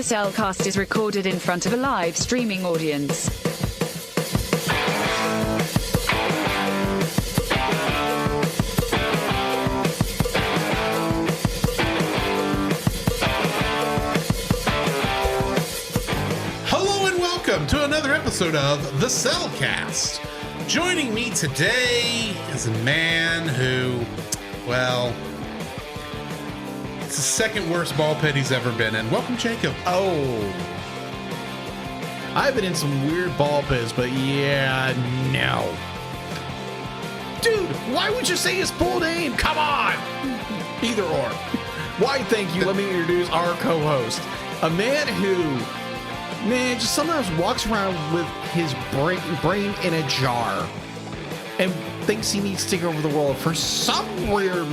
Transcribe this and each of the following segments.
The Cellcast is recorded in front of a live streaming audience. Hello and welcome to another episode of The Cellcast. Joining me today is a man who, well, it's the second worst ball pit he's ever been in. Welcome, Jacob. Oh. I've been in some weird ball pits, but yeah, no. Dude, why would you say his full name? Come on! Either or. Why, thank you. Let me introduce our co-host. A man who, just sometimes walks around with his brain in a jar and thinks he needs to take over the world for some weird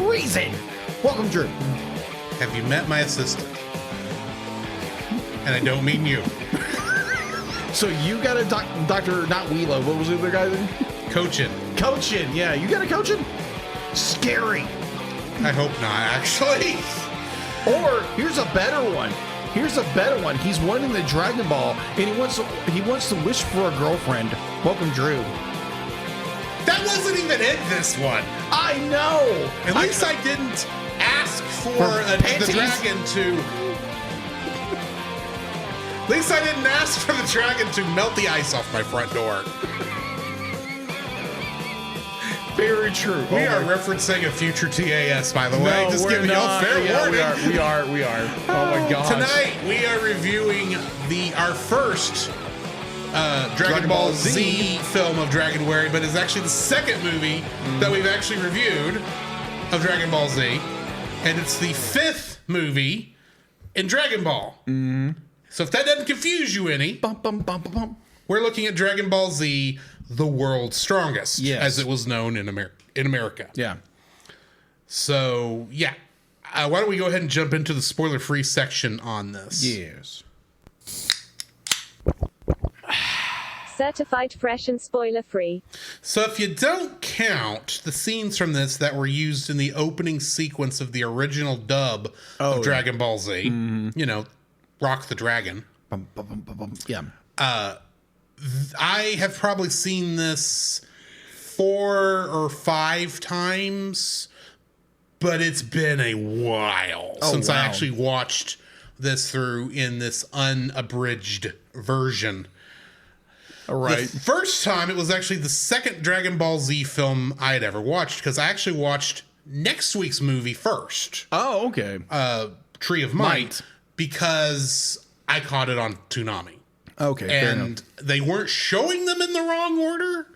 reason. Welcome, Drew. Have you met my assistant? And I don't mean you. So you got a Dr. Not Wheelo. What was the other guy's name? Coaching. Coaching. Yeah, you got a coaching? Scary. I hope not, actually. Or here's a better one. He's won in the Dragon Ball, and he wants to wish for a girlfriend. Welcome, Drew. That wasn't even in this one. I know. At least I didn't ask for the dragon to. At least I didn't ask for the dragon to melt the ice off my front door. Very true. We are referencing a future TAS, by the way. Just giving y'all fair warning. We are. Oh my gosh. Tonight we are reviewing our first Dragon Ball Z film of Dragonuary, but it's actually the second movie that we've actually reviewed of Dragon Ball Z, and it's the fifth movie in Dragon Ball. So if that doesn't confuse you any, we're looking at Dragon Ball Z, the world's strongest, as it was known in America. Yeah. So, yeah. Why don't we go ahead and jump into the spoiler-free section on this? Yes. Certified fresh and spoiler-free. So if you don't count the scenes from this that were used in the opening sequence of the original dub of Dragon Ball Z, you know, Rock the Dragon. Yeah. I have probably seen this 4 or 5 times, but it's been a while since I actually watched this through in this unabridged version. All right. The first time, it was actually the second Dragon Ball Z film I had ever watched, because I actually watched next week's movie first. Oh, okay. Tree of Might, because I caught it on Toonami. Okay, fair enough. And they weren't showing them in the wrong order.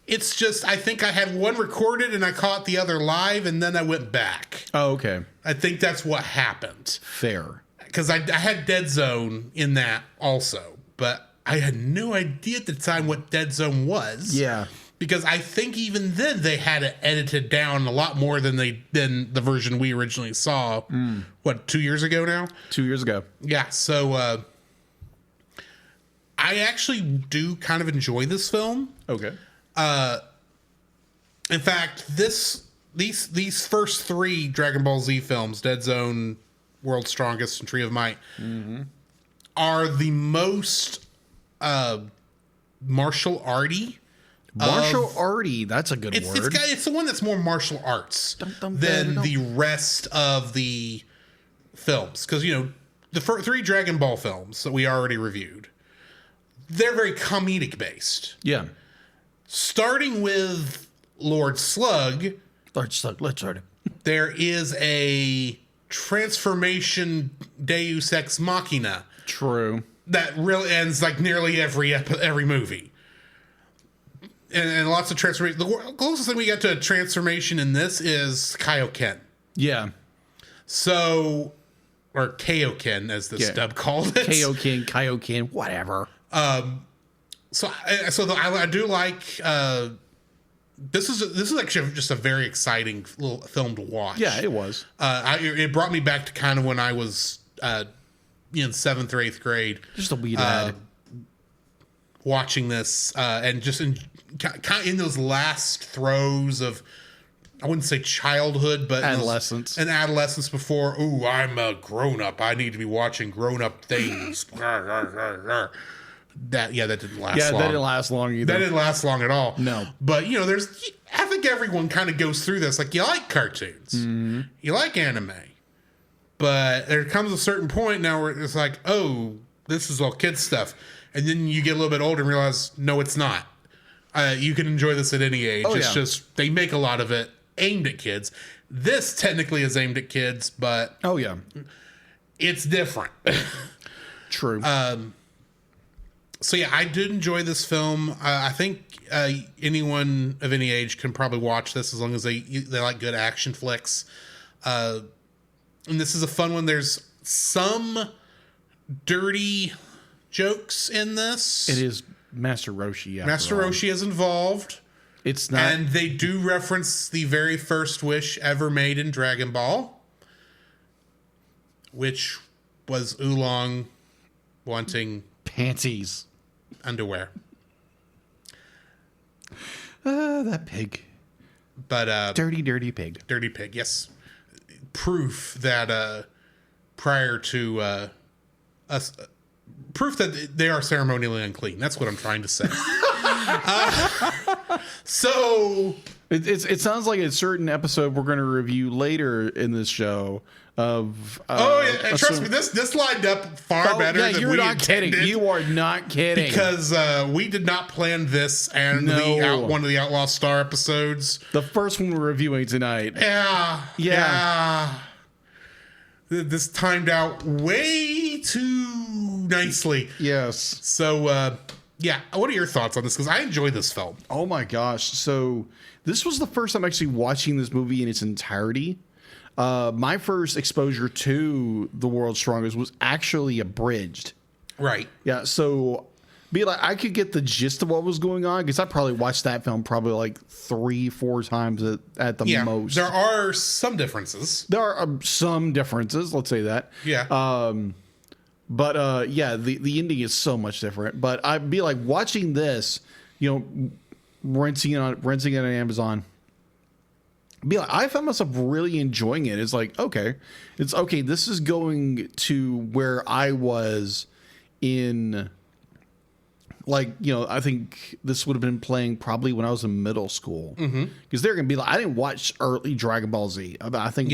It's just, I think I had one recorded and I caught the other live, and then I went back. Oh, okay. I think that's what happened. Fair. Because I had Dead Zone in that also, but I had no idea at the time what Dead Zone was. Yeah. Because I think even then they had it edited down a lot more than the version we originally saw. 2 years ago now? 2 years ago. Yeah, so I actually do kind of enjoy this film. Okay. In fact, these first 3 Dragon Ball Z films, Dead Zone, World's Strongest, and Tree of Might, are the most martial arty. That's a good word. It's the one that's more martial arts than the rest of the films. Because, you know, the 3 Dragon Ball films that we already reviewed, they're very comedic based. Yeah. Starting with Lord Slug. Let's start it. There is a transformation Deus Ex Machina. True. That really ends like nearly every movie. And lots of transformation. The closest thing we got to a transformation in this is Kaioken. Yeah. So, or Kaioken, as the stub called it. Kaioken, whatever. So I do like. This is actually just a very exciting little film to watch. Yeah, it was. It brought me back to kind of when I was in 7th or 8th grade. Just a wee lad. Watching this and just in those last throes of I wouldn't say childhood, but adolescence. An adolescence before, ooh, I'm a grown-up. I need to be watching grown-up things. That didn't last long. Yeah, that didn't last long either. That didn't last long at all. No. But, I think everyone kind of goes through this. Like, you like cartoons. Mm-hmm. You like anime. But there comes a certain point now where it's like, oh, this is all kids stuff. And then you get a little bit older and realize, no, it's not. You can enjoy this at any age. It's just, they make a lot of it aimed at kids. This technically is aimed at kids, but it's different. True. So yeah, I did enjoy this film. I think anyone of any age can probably watch this as long as they like good action flicks. And this is a fun one. There's some dirty jokes in this. It is Master Roshi. Master Roshi is involved. It's not, and they do reference the very first wish ever made in Dragon Ball, which was Oolong wanting panties, underwear. That pig. But dirty pig. Dirty pig. Yes. Proof that prior to us. Proof that they are ceremonially unclean. That's what I'm trying to say. So it sounds like a certain episode we're going to review later in this show of. Trust me, this lined up far better. Yeah, than you're we not intended. kidding. You are not kidding because we did not plan this and one of the Outlaw Star episodes. The first one we're reviewing tonight. Yeah. This timed out way too nicely. Yes. So, what are your thoughts on this? Because I enjoy this film. Oh my gosh. So this was the first time actually watching this movie in its entirety. My first exposure to The World's Strongest was actually abridged. Right. Yeah. So I could get the gist of what was going on because I probably watched that film probably like 3-4 times at the most. There are some differences. There are some differences. Let's say that. Yeah. But the ending is so much different. But I'd be like watching this, renting it on Amazon. I found myself really enjoying it. It's like, okay, this is going to where I was in, I think this would have been playing probably when I was in middle school. Because they're going to be like, I didn't watch early Dragon Ball Z. I think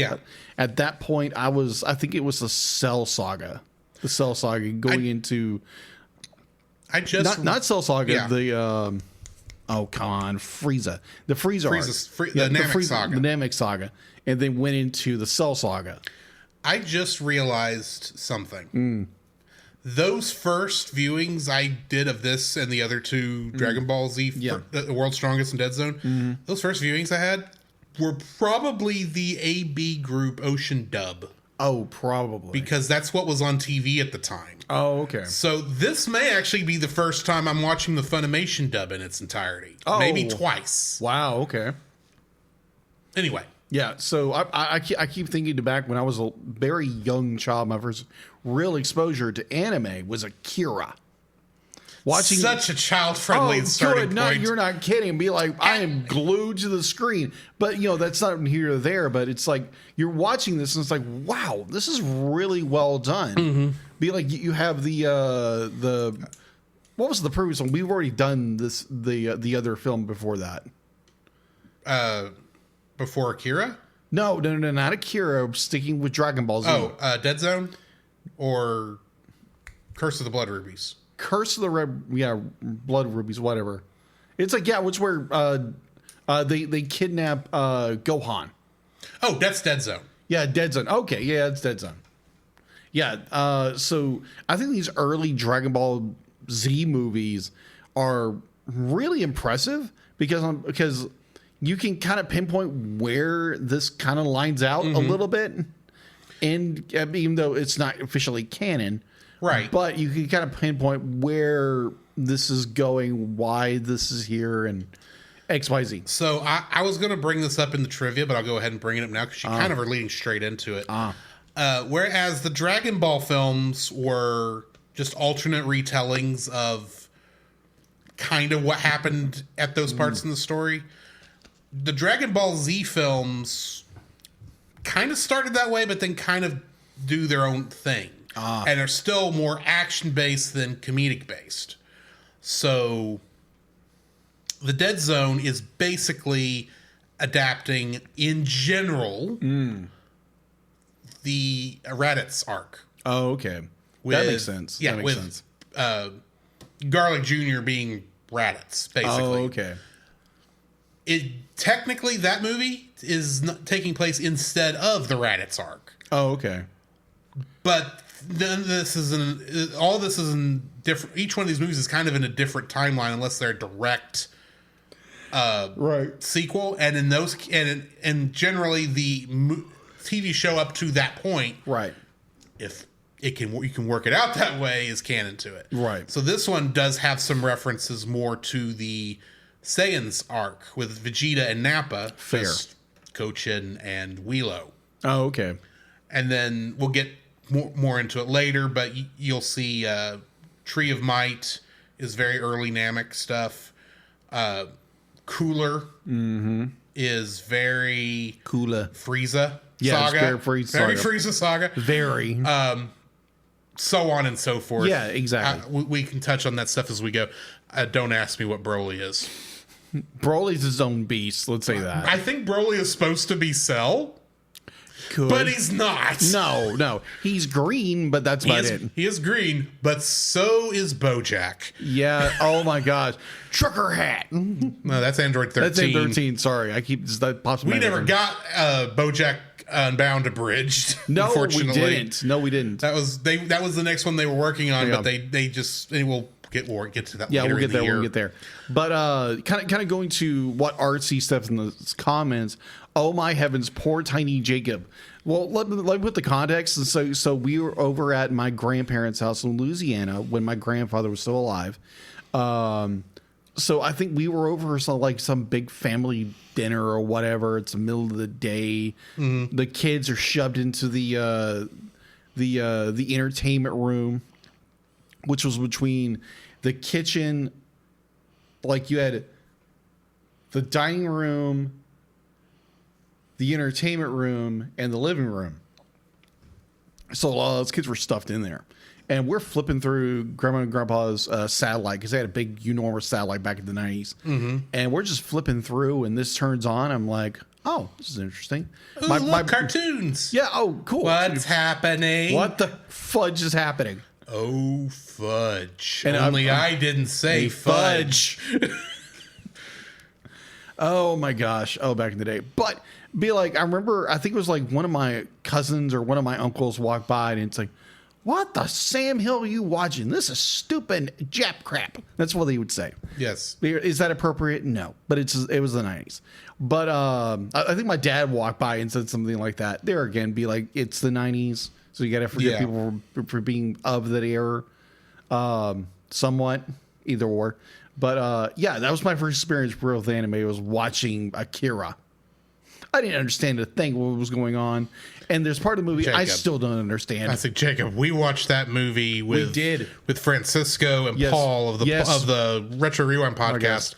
at that point I think it was the Cell Saga. The Cell Saga going into... Not Cell Saga, the... oh, come on, Frieza. The Frieza arc. The Namek Saga. The Namek Saga. And then went into the Cell Saga. I just realized something. Those first viewings I did of this and the other two Dragon Ball Z, The World's Strongest and Dead Zone, those first viewings I had were probably the AB group Ocean Dub. Oh, probably. Because that's what was on TV at the time. Oh, okay. So this may actually be the first time I'm watching the Funimation dub in its entirety. Oh. Maybe twice. Wow, okay. Anyway. Yeah, so I keep thinking back when I was a very young child, my first real exposure to anime was Akira. Watching such a child-friendly starting point. No, you're not kidding. Be like, I am glued to the screen. But, that's not here or there. But it's like, you're watching this and it's like, wow, this is really well done. Be like, you have the what was the previous one? We've already done this, the other film before that. Before Akira? No, not Akira. Sticking with Dragon Ball Z. Oh, Dead Zone? Or Curse of the Blood Rubies? Curse of the Blood Rubies, whatever. It's like, it's where they kidnap Gohan. Oh, that's Dead Zone. Yeah, Dead Zone. Okay, yeah, it's Dead Zone. Yeah, so I think these early Dragon Ball Z movies are really impressive because you can kind of pinpoint where this kind of lines out a little bit, and even though it's not officially canon. Right. But you can kind of pinpoint where this is going, why this is here, and XYZ. So I was going to bring this up in the trivia, but I'll go ahead and bring it up now because you kind of are leading straight into it. Whereas the Dragon Ball films were just alternate retellings of kind of what happened at those parts in the story, the Dragon Ball Z films kind of started that way, but then kind of do their own thing. And are still more action-based than comedic-based. So the Dead Zone is basically adapting, in general, the Raditz arc. Oh, okay. That makes sense. Yeah, that makes sense. Garlic Jr. being Raditz, basically. Oh, okay. Technically, that movie is taking place instead of the Raditz arc. Oh, okay. But then this is in different. Each one of these movies is kind of in a different timeline, unless they're direct sequel. And in those, and generally the TV show up to that point, right? If you can work it out that way, is canon to it, right? So this one does have some references more to the Saiyans arc with Vegeta and Nappa, Fair, Gochin and Wheelo. Oh, okay. And then we'll get more into it later, but you'll see Tree of Might is very early Namek stuff. Cooler is very Cooler Frieza saga. Very Frieza saga. Very. So on and so forth. Yeah, exactly. We can touch on that stuff as we go. Don't ask me what Broly is. Broly's his own beast. Let's say that. I think Broly is supposed to be Cell. But he's not. No. He's green, but that's about it. He is green, but so is Bojack. Yeah. Oh my gosh. Trucker hat. No, that's Android 13. That's Android 13. Sorry, I keep that pops. We never got Bojack Unbound abridged. No, unfortunately. we didn't. That was the next one they were working on, but they will get to that. Yeah, later we'll get there. year. We'll get there. But kind of going to what artsy stuff in the comments. Oh my heavens, poor tiny Jacob. Well, let me put the context. So we were over at my grandparents' house in Louisiana when my grandfather was still alive. So I think we were over some big family dinner or whatever. It's the middle of the day. Mm-hmm. The kids are shoved into the entertainment room, which was between the kitchen. Like you had the dining room, the entertainment room, and the living room. So those kids were stuffed in there. And we're flipping through Grandma and Grandpa's satellite, because they had a big, enormous satellite back in the 90s. Mm-hmm. And we're just flipping through, and this turns on. I'm like, oh, this is interesting. Ooh, look, cartoons. Yeah, oh, cool. What's happening? What the fudge is happening? Oh, fudge. And I didn't say fudge. Oh, my gosh. Oh, back in the day. But I remember, I think it was like one of my cousins or one of my uncles walked by, and it's like, what the Sam Hill are you watching? This is stupid Jap crap. That's what they would say. Yes. Is that appropriate? No. But it was the 90s. But I think my dad walked by and said something like that. There again, be like, it's the 90s. So you got to forgive people for being of that era. Somewhat. Either or. But that was my first experience with anime. It was watching Akira. I didn't understand a thing what was going on. And there's part of the movie Jacob, I still don't understand. I think, Jacob, we watched that movie with Francisco and Paul of the Retro Rewind podcast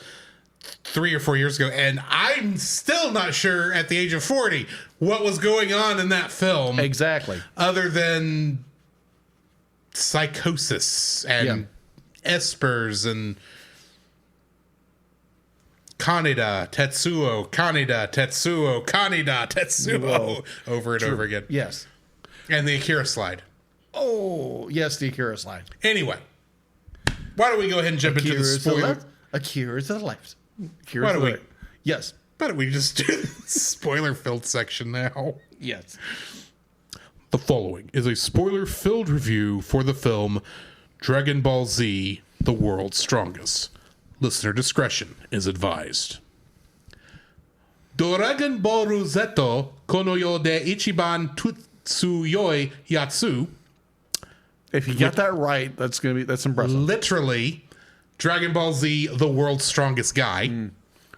3 or 4 years ago, and I'm still not sure at the age of 40 what was going on in that film. Exactly. Other than psychosis and espers and Kaneda, Tetsuo, over and over again. Yes. And the Akira slide. Oh, yes, the Akira slide. Anyway, why don't we go ahead and jump into the spoiler? Akira to the left. Why don't we? Yes. Why don't we just do the spoiler-filled section now? Yes. The following is a spoiler-filled review for the film Dragon Ball Z, The World's Strongest. Listener discretion is advised. Dragon Ball Rosetto kono yo de Ichiban Tutsuyoi Yatsu. If you get that right, that's impressive. Literally, Dragon Ball Z, the world's strongest guy.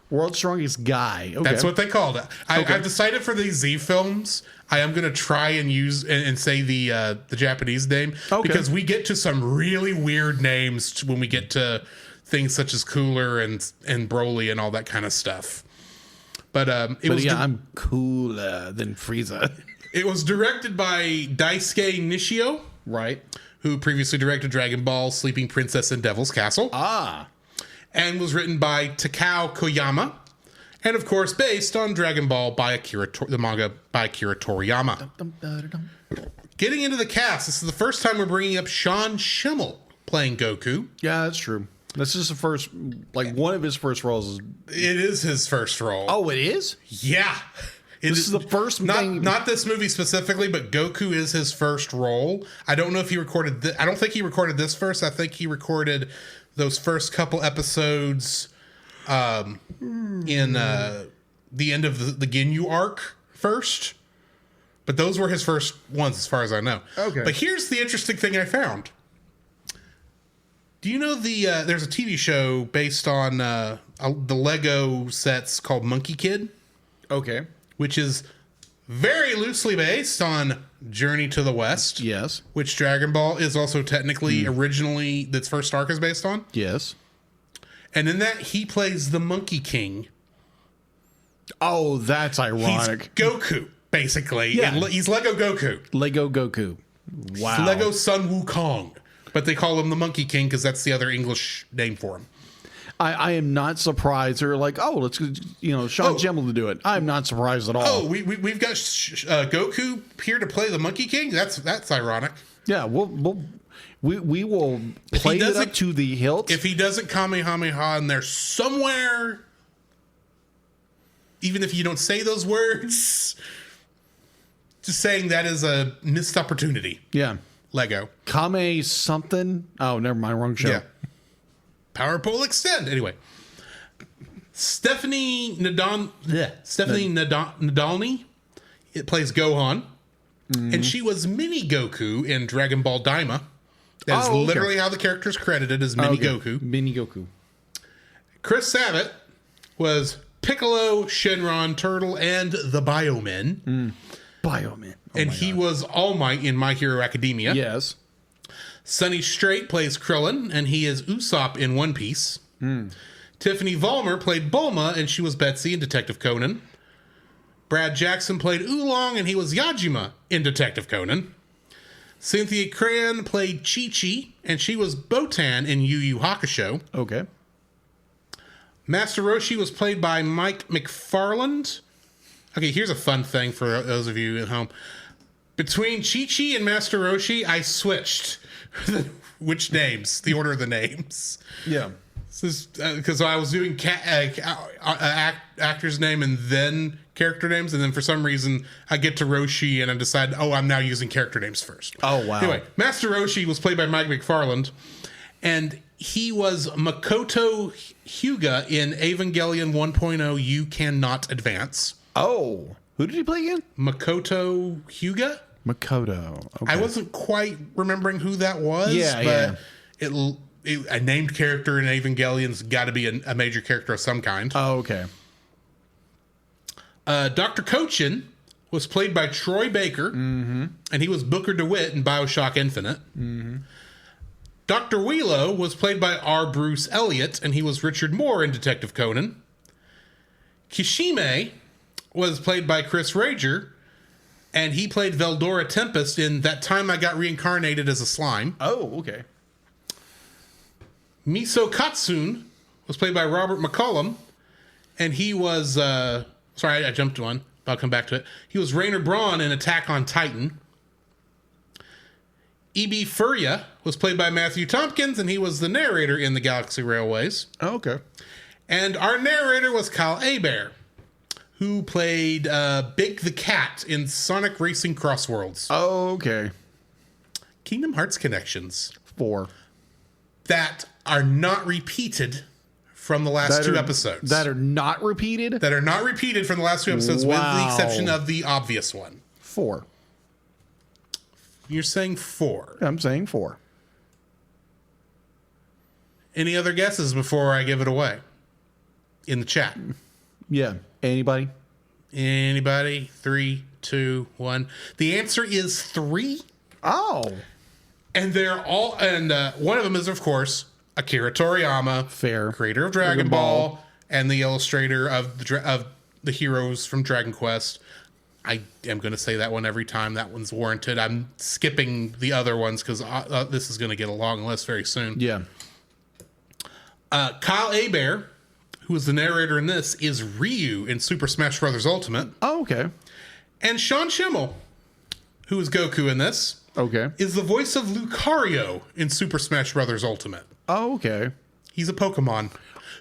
World's strongest guy. Okay. That's what they called it. I've decided for these Z films, I am going to try and use and say the Japanese name, because we get to some really weird names when we get to things such as Cooler and Broly and all that kind of stuff. But I'm cooler than Frieza. It was directed by Daisuke Nishio, Right. who previously directed Dragon Ball, Sleeping Princess, and Devil's Castle. And was written by Takao Koyama. And, of course, based on Dragon Ball by the manga by Akira Toriyama. Getting into the cast, this is the first time we're bringing up Sean Schemmel playing Goku. Yeah, that's true. This is the first, one of his first roles. It is his first role. Oh, it is? Yeah. This is the first thing. Not this movie specifically, but Goku is his first role. I don't know if he recorded I don't think he recorded this first. I think he recorded those first couple episodes in the end of the Ginyu arc first. But those were his first ones as far as I know. Okay. But here's the interesting thing I found. Do you know there's a TV show based on the Lego sets called Monkey Kid? Okay. Which is very loosely based on Journey to the West. Yes. Which Dragon Ball is also technically originally, its first arc is based on. Yes. And in that, he plays the Monkey King. Oh, that's ironic. He's Goku, basically. Yeah. He's Lego Goku. Lego Goku. Wow. It's Lego Sun Wukong. But they call him the Monkey King because that's the other English name for him. I am not surprised. They're like, let's Sean Schemmel to do it. I'm not surprised at all. Oh, we've got Goku here to play the Monkey King? That's ironic. Yeah, we will play it up to the hilt. If he doesn't Kamehameha in there somewhere, even if you don't say those words, just saying that is a missed opportunity. Yeah. Lego. Kame something. Oh, never mind. Wrong show. Yeah. Power Pole Extend. Anyway. Stephanie Nadolny. It plays Gohan. And she was Mini Goku in Dragon Ball Daima. That's literally how the character is credited as Mini Goku. Mini Goku. Chris Sabat was Piccolo, Shenron, Turtle, and the Biomen. Biomen. And he was All Might in My Hero Academia. Yes. Sonny Strait plays Krillin, and he is Usopp in One Piece. Tiffany Vollmer played Bulma, and she was Betsy in Detective Conan. Brad Jackson played Oolong, and he was Yajima in Detective Conan. Cynthia Cran played Chi-Chi, and she was Botan in Yu Yu Hakusho. Okay. Master Roshi was played by Mike McFarland. Okay, here's a fun thing for those of you at home. Between Chi-Chi and Master Roshi, I switched which names, the order of the names. Yeah. Because I was doing actor's name and then character names, and then for some reason I get to Roshi and I decide, I'm now using character names first. Oh, wow. Anyway, Master Roshi was played by Mike McFarland, and he was Makoto Hyuga in Evangelion 1.0 You Cannot Advance. Oh, who did he play again? Makoto Hyuga? Makoto. Okay. I wasn't quite remembering who that was. Yeah, but a named character in Evangelion's got to be a major character of some kind. Oh, okay. Dr. Cochin was played by Troy Baker, and he was Booker DeWitt in BioShock Infinite. Dr. Wheelo was played by R. Bruce Elliott, and he was Richard Moore in Detective Conan. Kishime was played by Chris Rager, and he played Veldora Tempest in That Time I Got Reincarnated as a Slime. Oh, okay. Miso Katsun was played by Robert McCullum, and he was... sorry, I jumped one. I'll come back to it. He was Rainer Braun in Attack on Titan. E.B. Furia was played by Matthew Tompkins, and he was the narrator in The Galaxy Railways. Oh, okay. And our narrator was Kyle Hebert, who played Big the Cat in Sonic Racing Crossworlds. Oh, okay. Kingdom Hearts connections. 4. That are not repeated from the last two episodes. That are not repeated? That are not repeated from the last 2 episodes, with the Wow. exception of the obvious one. 4. You're saying 4. I'm saying 4. Any other guesses before I give it away? In the chat. Yeah. Anybody? Anybody? 3, 2, 1. The answer is 3. Oh. And they're all, and one of them is, of course, Akira Toriyama, Fair. creator of Dragon Ball, and the illustrator of the heroes from Dragon Quest. I am going to say that one every time. That one's warranted. I'm skipping the other ones because this is going to get a long list very soon. Yeah. Kyle Hebert, who is the narrator in this, is Ryu in Super Smash Bros. Ultimate. Oh, okay. And Sean Schimmel, who is Goku in this, is the voice of Lucario in Super Smash Bros. Ultimate. Oh, okay. He's a Pokemon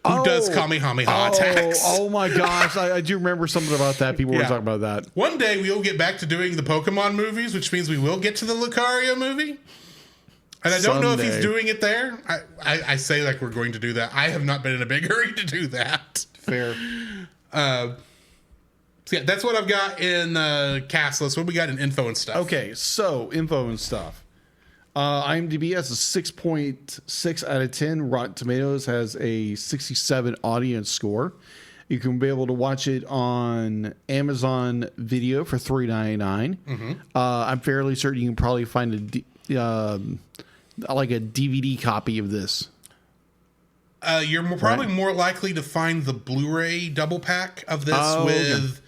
who does Kamehameha attacks. Oh my gosh. I do remember something about that. People were talking about that. One day we will get back to doing the Pokemon movies, which means we will get to the Lucario movie. And I don't know if he's doing it there. I say like we're going to do that. I have not been in a big hurry to do that. Fair. So yeah, that's what I've got in cast list. What we got in info and stuff? Okay, so info and stuff. IMDb has a 6.6 out of 10. Rotten Tomatoes has a 67 audience score. You can be able to watch it on Amazon Video for $3.99. Mm-hmm. I'm fairly certain you can probably find like a DVD copy of this. You're probably more likely to find the Blu-ray double pack of this with,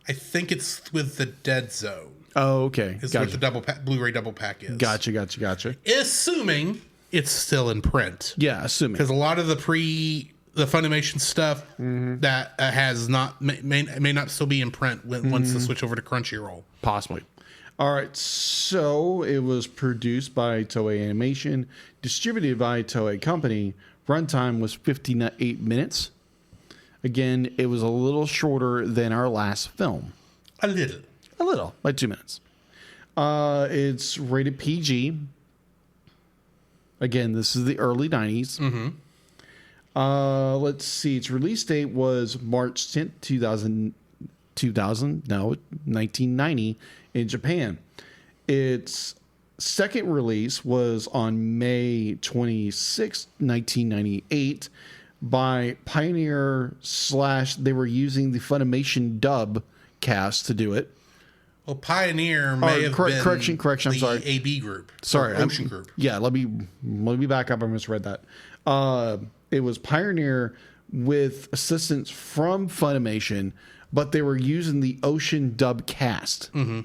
I think it's with the Dead Zone. Oh, okay. Is what the Blu-ray double pack is. Gotcha. Assuming it's still in print. Yeah, assuming. Because a lot of the Funimation stuff that has not may not still be in print once they switch over to Crunchyroll. Possibly. All right, so it was produced by Toei Animation, distributed by Toei Company. Runtime was 58 minutes. Again, it was a little shorter than our last film. A little, like 2 minutes. It's rated PG. Again, this is the early 90s. Mm-hmm. Let's see. Its release date was March 10th, 1990 in Japan. Its second release was on May 26th, 1998 by Pioneer / they were using the Funimation dub cast to do it. Well, Pioneer may have been correction. I'm sorry. AB group. Sorry, Ocean Group. Yeah, let me back up. I misread that. It was Pioneer with assistance from Funimation, but they were using the Ocean dub cast. Mm-hmm.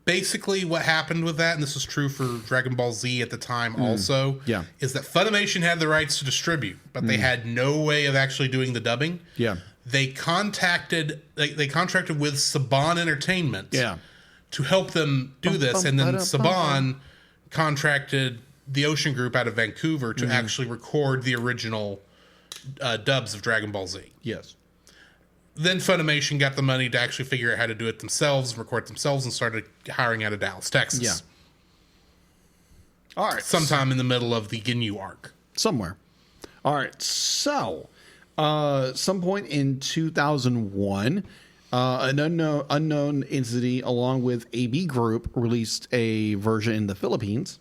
Basically, what happened with that, and this was true for Dragon Ball Z at the time also, is that Funimation had the rights to distribute, but they had no way of actually doing the dubbing. Yeah. They contracted with Saban Entertainment to help them do this, and then Saban contracted the Ocean Group out of Vancouver to actually record the original dubs of Dragon Ball Z. Yes. Then Funimation got the money to actually figure out how to do it themselves, record it themselves, and started hiring out of Dallas, Texas. Yeah. All right. Sometime in the middle of the Ginyu arc. Somewhere. All right. So, some point in 2001, an unknown entity along with AB Group released a version in the Philippines.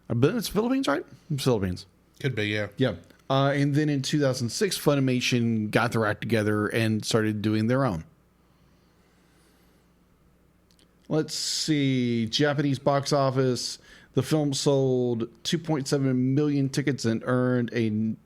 I believe it's Philippines, right? Philippines. Could be, yeah. Yeah. And then in 2006, Funimation got their act together and started doing their own. Let's see. Japanese box office. The film sold 2.7 million tickets and earned a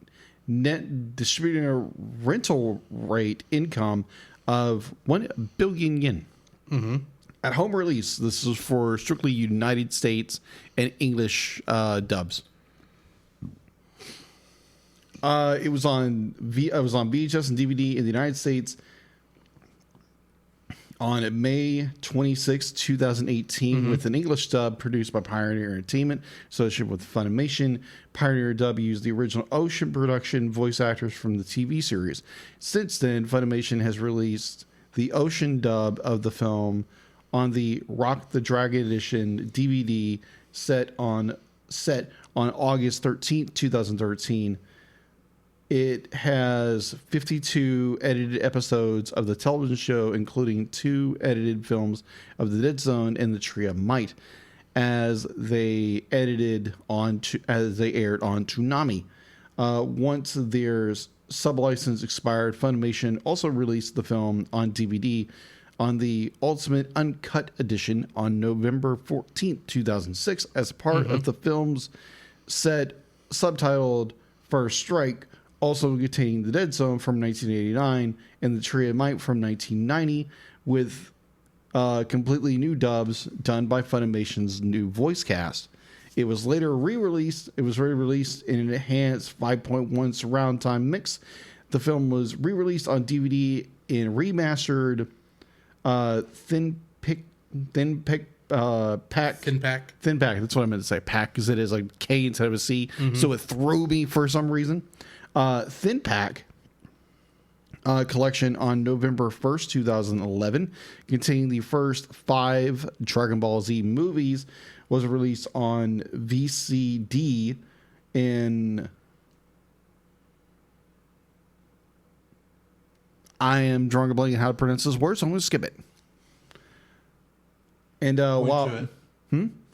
net distributor rental rate income of 1 billion yen. Mm-hmm. At home release, this is for strictly United States and English dubs. It was on VHS and DVD in the United States on May 26, 2018, with an English dub produced by Pioneer Entertainment, associated with Funimation. Pioneer dub used the original Ocean production voice actors from the TV series. Since then, Funimation has released the Ocean dub of the film on the Rock the Dragon Edition DVD set on August 13, 2013. It has 52 edited episodes of the television show, including 2 edited films of The Dead Zone and The Tree of Might, as they aired on Toonami. Once their sublicense expired, Funimation also released the film on DVD on the Ultimate Uncut Edition on November 14th, 2006, as part of the film's set subtitled First Strike, also containing the Dead Zone from 1989 and the Tree of Might from 1990, with completely new dubs done by Funimation's new voice cast. It was later re-released. It was re-released in an enhanced 5.1 surround time mix. The film was re-released on DVD in remastered thin pack. That's what I meant to say. Pack, because it is like K instead of a C. Mm-hmm. So it threw me for some reason. Thin pack collection on November 1st, 2011, containing the first 5 Dragon Ball Z movies, was released on VCD in... I am drawing a blank on how to pronounce this word, so I'm going to skip it. And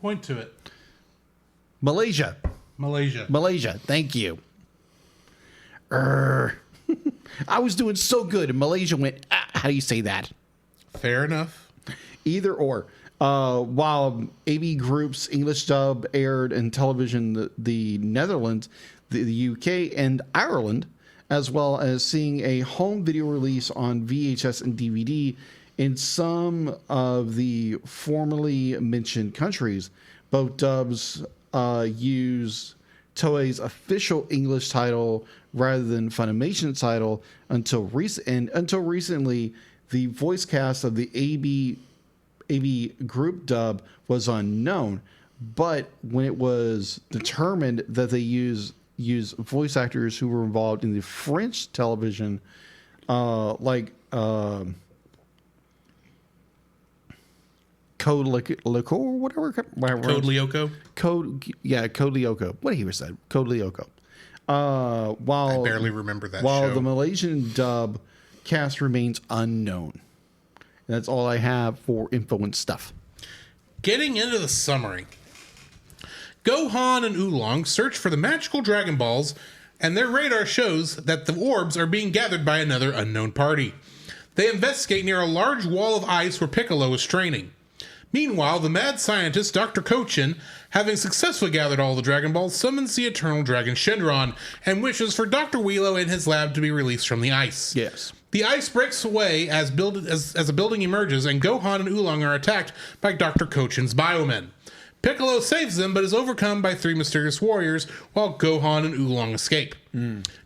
Point to it. Malaysia. Thank you. I was doing so good, and Malaysia went, how do you say that? Fair enough. Either or. While AB Group's English dub aired in television the Netherlands, the UK, and Ireland, as well as seeing a home video release on VHS and DVD in some of the formerly mentioned countries. Both dubs use Toei's official English title rather than Funimation's title until recently. The voice cast of the AB Group dub was unknown, but when it was determined that they use voice actors who were involved in the French television, like Code Lyoko or whatever. Code Lyoko. Code Lyoko. What he said. Code Lyoko. While I barely remember that. While show. the Malaysian dub cast remains unknown. And that's all I have for info and stuff. Getting into the summary. Gohan and Oolong search for the magical Dragon Balls, and their radar shows that the orbs are being gathered by another unknown party. They investigate near a large wall of ice where Piccolo is training. Meanwhile, the mad scientist Dr. Kochin, having successfully gathered all the Dragon Balls, summons the eternal dragon Shenron and wishes for Dr. Wheelo and his lab to be released from the ice. Yes. The ice breaks away as a building emerges, and Gohan and Oolong are attacked by Dr. Kochin's biomen. Piccolo saves them, but is overcome by 3 mysterious warriors, while Gohan and Oolong escape.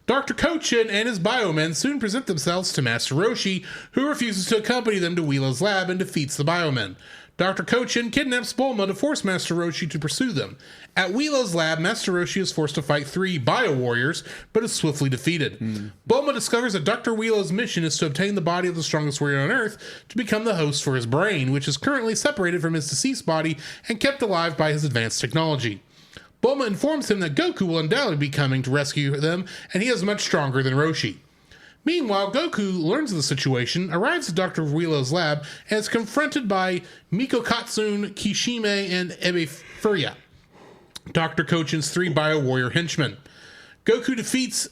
Dr. Kochin and his biomen soon present themselves to Master Roshi, who refuses to accompany them to Wheelo's lab and defeats the biomen. Dr. Kochin kidnaps Bulma to force Master Roshi to pursue them. At Wheelo's lab, Master Roshi is forced to fight 3 bio-warriors, but is swiftly defeated. Bulma discovers that Dr. Wheelo's mission is to obtain the body of the strongest warrior on Earth to become the host for his brain, which is currently separated from his deceased body and kept alive by his advanced technology. Bulma informs him that Goku will undoubtedly be coming to rescue them, and he is much stronger than Roshi. Meanwhile, Goku learns of the situation, arrives at Dr. Wheelo's lab, and is confronted by Miko Katsune, Kishime, and Ebe Furia, Dr. Kochin's 3 bio-warrior henchmen. Goku defeats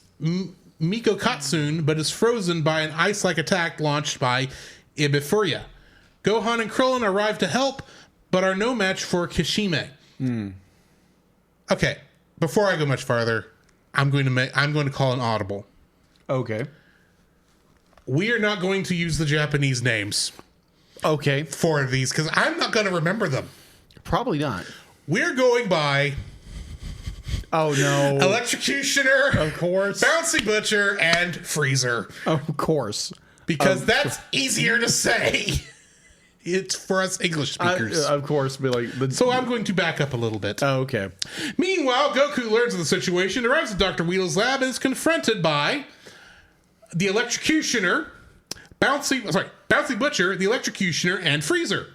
Miko Katsune, but is frozen by an ice-like attack launched by Ebe Furia. Gohan and Krillin arrive to help, but are no match for Kishime. Okay, before I go much farther, I'm going to call an audible. Okay. We are not going to use the Japanese names. Okay. For these, because I'm not going to remember them. Probably not. We're going by... Oh, no. Electrocutioner. Of course. Bouncy Butcher, and Freezer. Of course. Because that's easier to say. It's for us English speakers. Of course. So I'm going to back up a little bit. Oh, okay. Meanwhile, Goku learns of the situation, arrives at Dr. Wheelo's lab, and is confronted by... the Electrocutioner, Bouncy Butcher, the Electrocutioner, and Freezer.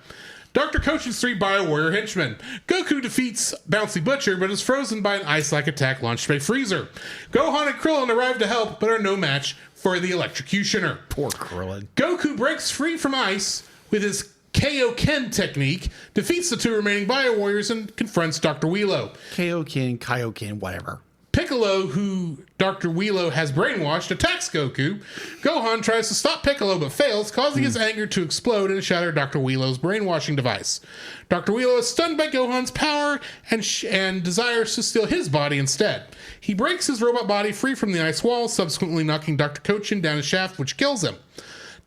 Dr. Kochin's 3 bio-warrior henchmen. Goku defeats Bouncy Butcher, but is frozen by an ice-like attack launched by Freezer. Gohan and Krillin arrive to help, but are no match for the Electrocutioner. Poor Krillin. Goku breaks free from ice with his Kaioken technique, defeats the 2 remaining bio-warriors, and confronts Dr. Wheelo. Kaioken, whatever. Piccolo, who Dr. Wheelo has brainwashed, attacks Goku. Gohan tries to stop Piccolo but fails, causing his anger to explode and shatter Dr. Wheelo's brainwashing device. Dr. Wheelo is stunned by Gohan's power and desires to steal his body instead. He breaks his robot body free from the ice wall, subsequently knocking Dr. Cochin down his shaft, which kills him.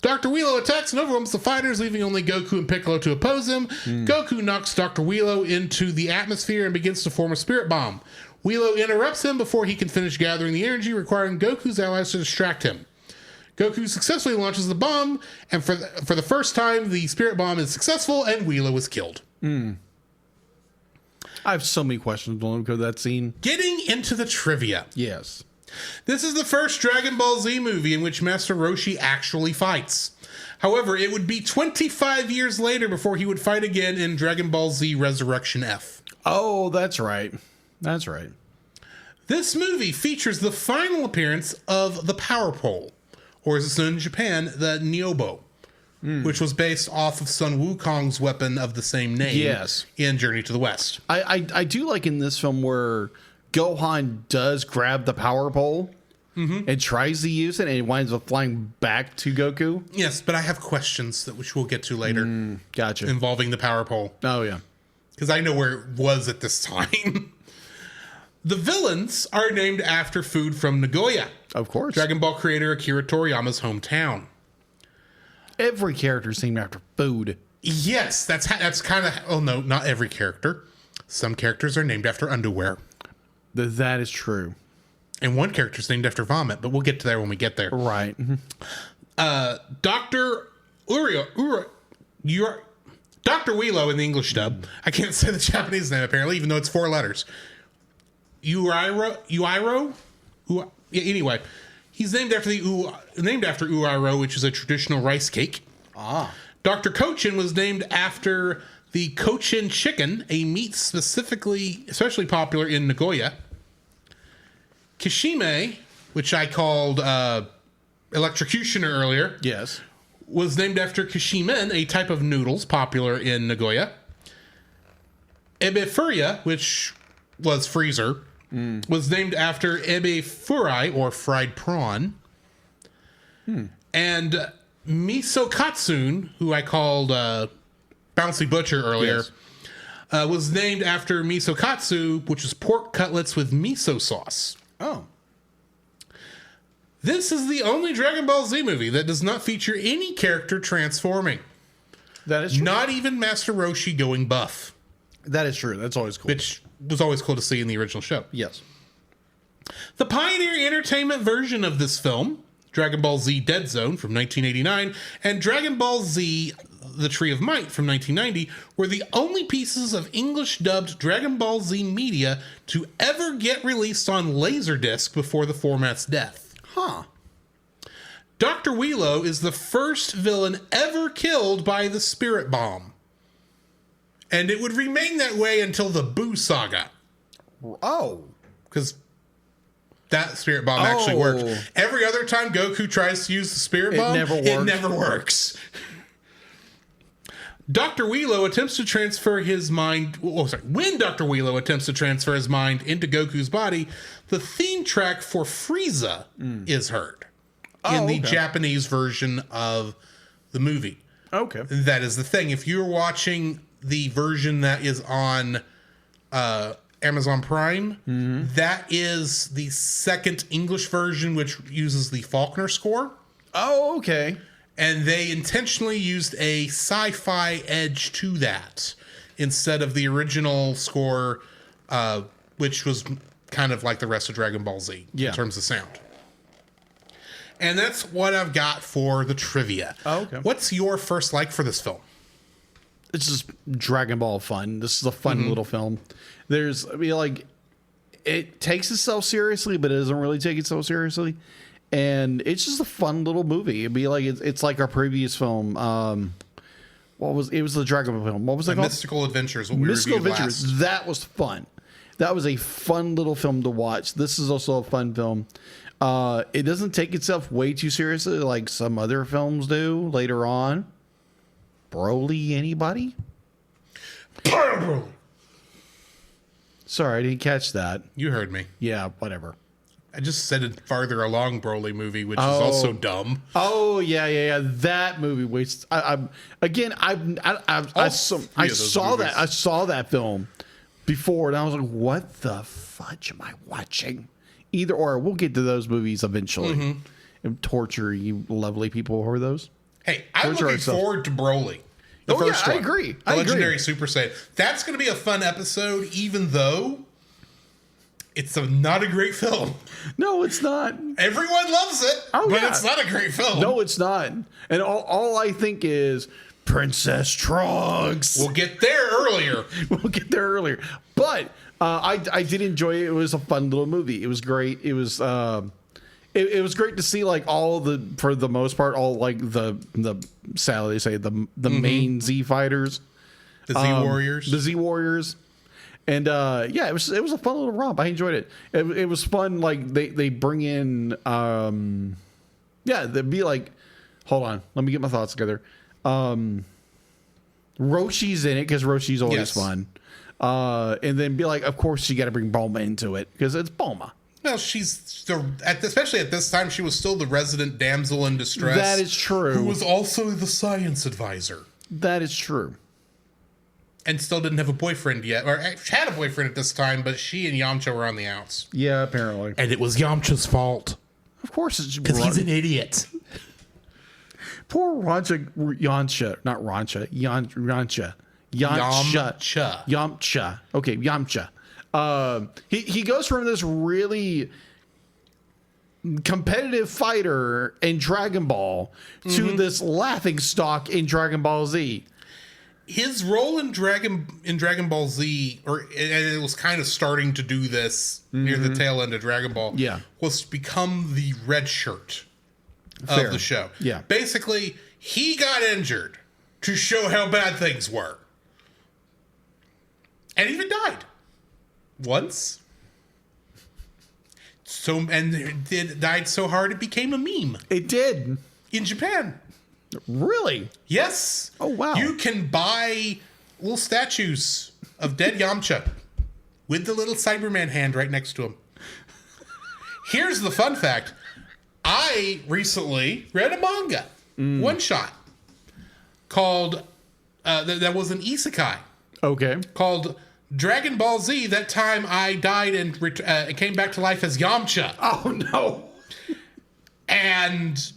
Dr. Wheelo attacks and overwhelms the fighters, leaving only Goku and Piccolo to oppose him. Goku knocks Dr. Wheelo into the atmosphere and begins to form a spirit bomb. Wheelo interrupts him before he can finish gathering the energy, requiring Goku's allies to distract him. Goku successfully launches the bomb, and for the first time, the spirit bomb is successful, and Wheelo is killed. I have so many questions on that scene. Getting into the trivia. Yes. This is the first Dragon Ball Z movie in which Master Roshi actually fights. However, it would be 25 years later before he would fight again in Dragon Ball Z Resurrection F. Oh, that's right. That's right. This movie features the final appearance of the Power Pole, or as it's known in Japan, the Nyobo, which was based off of Sun Wukong's weapon of the same name in Journey to the West. I do like in this film where Gohan does grab the power pole and tries to use it, and it winds up flying back to Goku. Yes, but I have questions which we'll get to later. Gotcha. Involving the power pole. Oh, yeah. Because I know where it was at this time. The villains are named after food from Nagoya. Of course. Dragon Ball creator Akira Toriyama's hometown. Every character is named after food. Yes, that's kind of... Oh, no, not every character. Some characters are named after underwear. That is true. And one character's named after vomit, but we'll get to that when we get there. Right. Dr. Dr. Wheelo in the English dub. I can't say the Japanese name, apparently, even though it's 4 letters. Uiro? Anyway, he's named after Uiro, which is a traditional rice cake. Dr. Cochin was named after the Cochin chicken, a meat especially popular in Nagoya. Kishime, which I called electrocutioner earlier, was named after kishimen, a type of noodles popular in Nagoya. Ebefuria, which was freezer, was named after ebefurai, or fried prawn. And Misokatsun, who I called Bouncy Butcher earlier, was named after misokatsu, which is pork cutlets with miso sauce. Oh. This is the only Dragon Ball Z movie that does not feature any character transforming. That is true. Not even Master Roshi going buff. That is true. That's always cool. Which was always cool to see in the original show. Yes. The Pioneer Entertainment version of this film, Dragon Ball Z Dead Zone from 1989, and Dragon Ball Z The Tree of Might from 1990 were the only pieces of English-dubbed Dragon Ball Z media to ever get released on Laserdisc before the format's death. Dr. Wheelo is the first villain ever killed by the Spirit Bomb. And it would remain that way until the Boo Saga. Oh. Because that Spirit Bomb actually worked. Every other time Goku tries to use the Spirit Bomb, it never works. Dr. Wheelo attempts to transfer his mind... When Dr. Wheelo attempts to transfer his mind into Goku's body, the theme track for Frieza is heard in the Japanese version of the movie. Okay. That is the thing. If you're watching the version that is on Amazon Prime, that is the second English version, which uses the Faulkner score. Oh, okay. And they intentionally used a sci-fi edge to that instead of the original score, which was kind of like the rest of Dragon Ball Z in terms of sound. And that's what I've got for the trivia. Oh, okay. What's your first like for this film? It's just Dragon Ball fun. This is a fun little film. It takes itself seriously, but it doesn't really take itself seriously. And it's just a fun little movie. It'd be like it's like our previous film. It was the Dragon Ball film. What was it called? Mystical Adventures. What we Mystical reviewed Adventures. last. That was fun. That was a fun little film to watch. This is also a fun film. It doesn't take itself way too seriously like some other films do later on. Broly, anybody? Broly. Sorry, I didn't catch that. You heard me. Yeah, whatever. I just said a farther along Broly movie, which is also dumb. Oh yeah. That movie wastes. I saw that film before, and I was like, "What the fudge am I watching?" Either or, we'll get to those movies eventually. And torture you, lovely people, who are those? Hey, I'm looking forward to Broly. The first one. I agree. The Legendary Super Saiyan. That's going to be a fun episode, even though it's not a great film. No, it's not. Everyone loves it, but it's not a great film. No, it's not. And all I think is Princess Trunks. We'll get there earlier. But I did enjoy it. It was a fun little movie. It was great. It was it was great to see like for the most part, all like the sadly they say the main Z fighters. The Z Warriors. And it was a fun little romp. I enjoyed it. It was fun. Like they bring in they'd be like, hold on, let me get my thoughts together. Roshi's in it because Roshi's always fun. And then be like, of course you got to bring Bulma into it because it's Bulma. Well, especially at this time, she was still the resident damsel in distress. That is true. Who was also the science advisor. That is true. And still didn't have a boyfriend yet. Or had a boyfriend at this time, but she and Yamcha were on the outs. Yeah, apparently. And it was Yamcha's fault. Of course it's... Because he's an idiot. Poor Yamcha. Not Rancha. Yamcha. Okay, Yamcha. He goes from this really competitive fighter in Dragon Ball to this laughing stock in Dragon Ball Z. His role in Dragon Ball Z, and it was kind of starting to do this near the tail end of Dragon Ball, was to become the red shirt of the show. Yeah. Basically, he got injured to show how bad things were. And even died. Once. Died so hard it became a meme. It did. In Japan. Really? Yes. Oh, wow. You can buy little statues of dead Yamcha with the little Cyberman hand right next to him. Here's the fun fact. I recently read a manga, one shot, called, that was an isekai. Okay. Called Dragon Ball Z, That Time I Died and Came Back to Life as Yamcha. Oh, no. And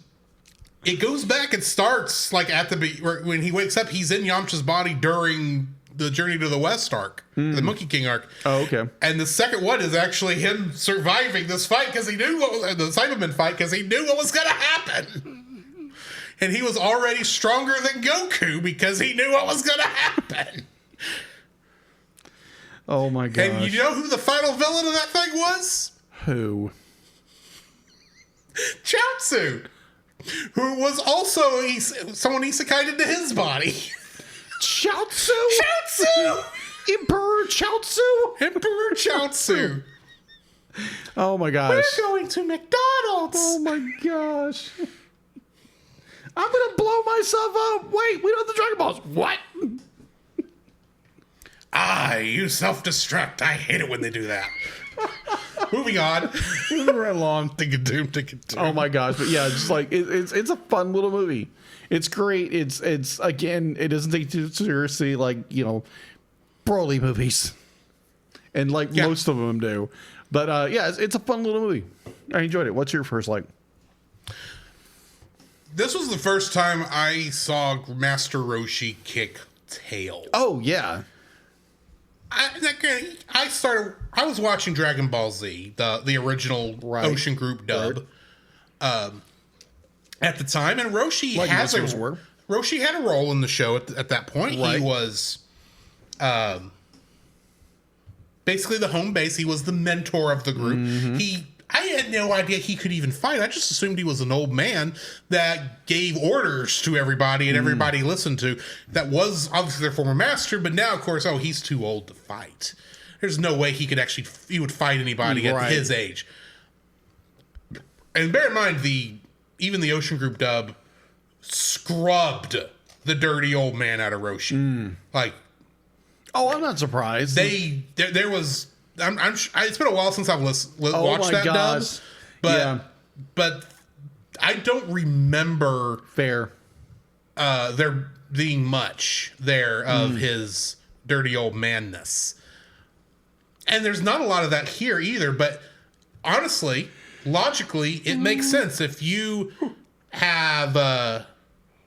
it goes back and starts like when he wakes up, he's in Yamcha's body during the Journey to the West arc, the Monkey King arc. Oh, okay. And the second one is actually him surviving this fight because he knew the Cyberman fight because he knew what was going to happen. And he was already stronger than Goku because he knew what was going to happen. Oh my gosh. And you know who the final villain of that thing was? Who? Chaozu, who was also someone isekai'd into his body. Chaozu? Chaozu! Emperor Chaozu? Oh my gosh. We're going to McDonald's. Oh my gosh. I'm going to blow myself up. Wait, we don't have the Dragon Balls. What? You self-destruct. I hate it when they do that. Moving on. Moving right along. Think of doom. Oh my gosh. But yeah, just like it's a fun little movie. It's great. It's again, it doesn't take too seriously like, Broly movies. And like most of them do. But it's a fun little movie. I enjoyed it. What's your first like? This was the first time I saw Master Roshi kick tail. Oh yeah. I was watching Dragon Ball Z, the original Ocean Group dub, at the time, and Roshi had a role in the show at that point. Right. He was basically the home base. He was the mentor of the group. I had no idea he could even fight. I just assumed he was an old man that gave orders to everybody and everybody listened to. That was obviously their former master, but now, of course, he's too old to fight. There's no way he would fight anybody at his age. And bear in mind, even the Ocean Group dub scrubbed the dirty old man out of Roshi. I'm not surprised. There was it's been a while since I've watched that dub, but I don't remember there being much there of his dirty old manness. And there's not a lot of that here either, but honestly, logically, it makes sense. If you have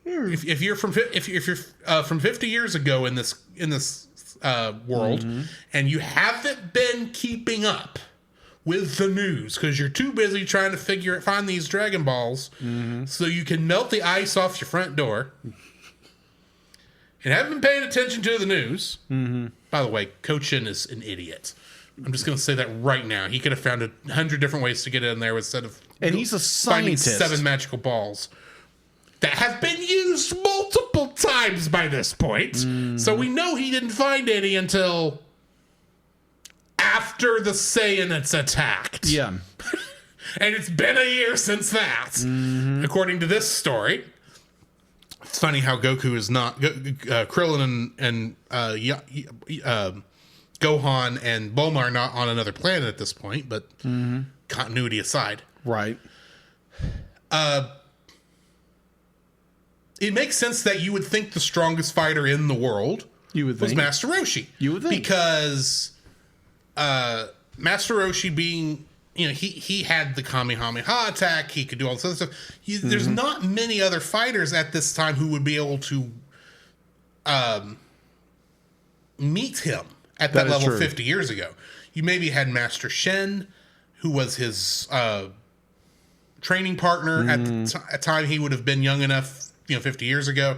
if you're from 50 years ago in this world, and you haven't been keeping up with the news because you're too busy trying to find these Dragon Balls so you can melt the ice off your front door, and haven't been paying attention to the news. By the way, Kochin is an idiot. I'm just going to say that right now. He could have found 100 different ways to get in there instead of he's a scientist. Finding 7 magical balls that have been used multiple times by this point. So we know he didn't find any until after the Saiyans attacked. Yeah. And it's been a year since that, according to this story. It's funny how Goku is not... Krillin and Gohan and Bulma are not on another planet at this point, but continuity aside. Right. It makes sense that you would think the strongest fighter in the world was Master Roshi. You would think. Because Master Roshi being, he had the Kamehameha attack. He could do all this other stuff. There's not many other fighters at this time who would be able to meet him at that level 50 years ago. You maybe had Master Shen, who was his training partner at the time he would have been young enough, 50 years ago,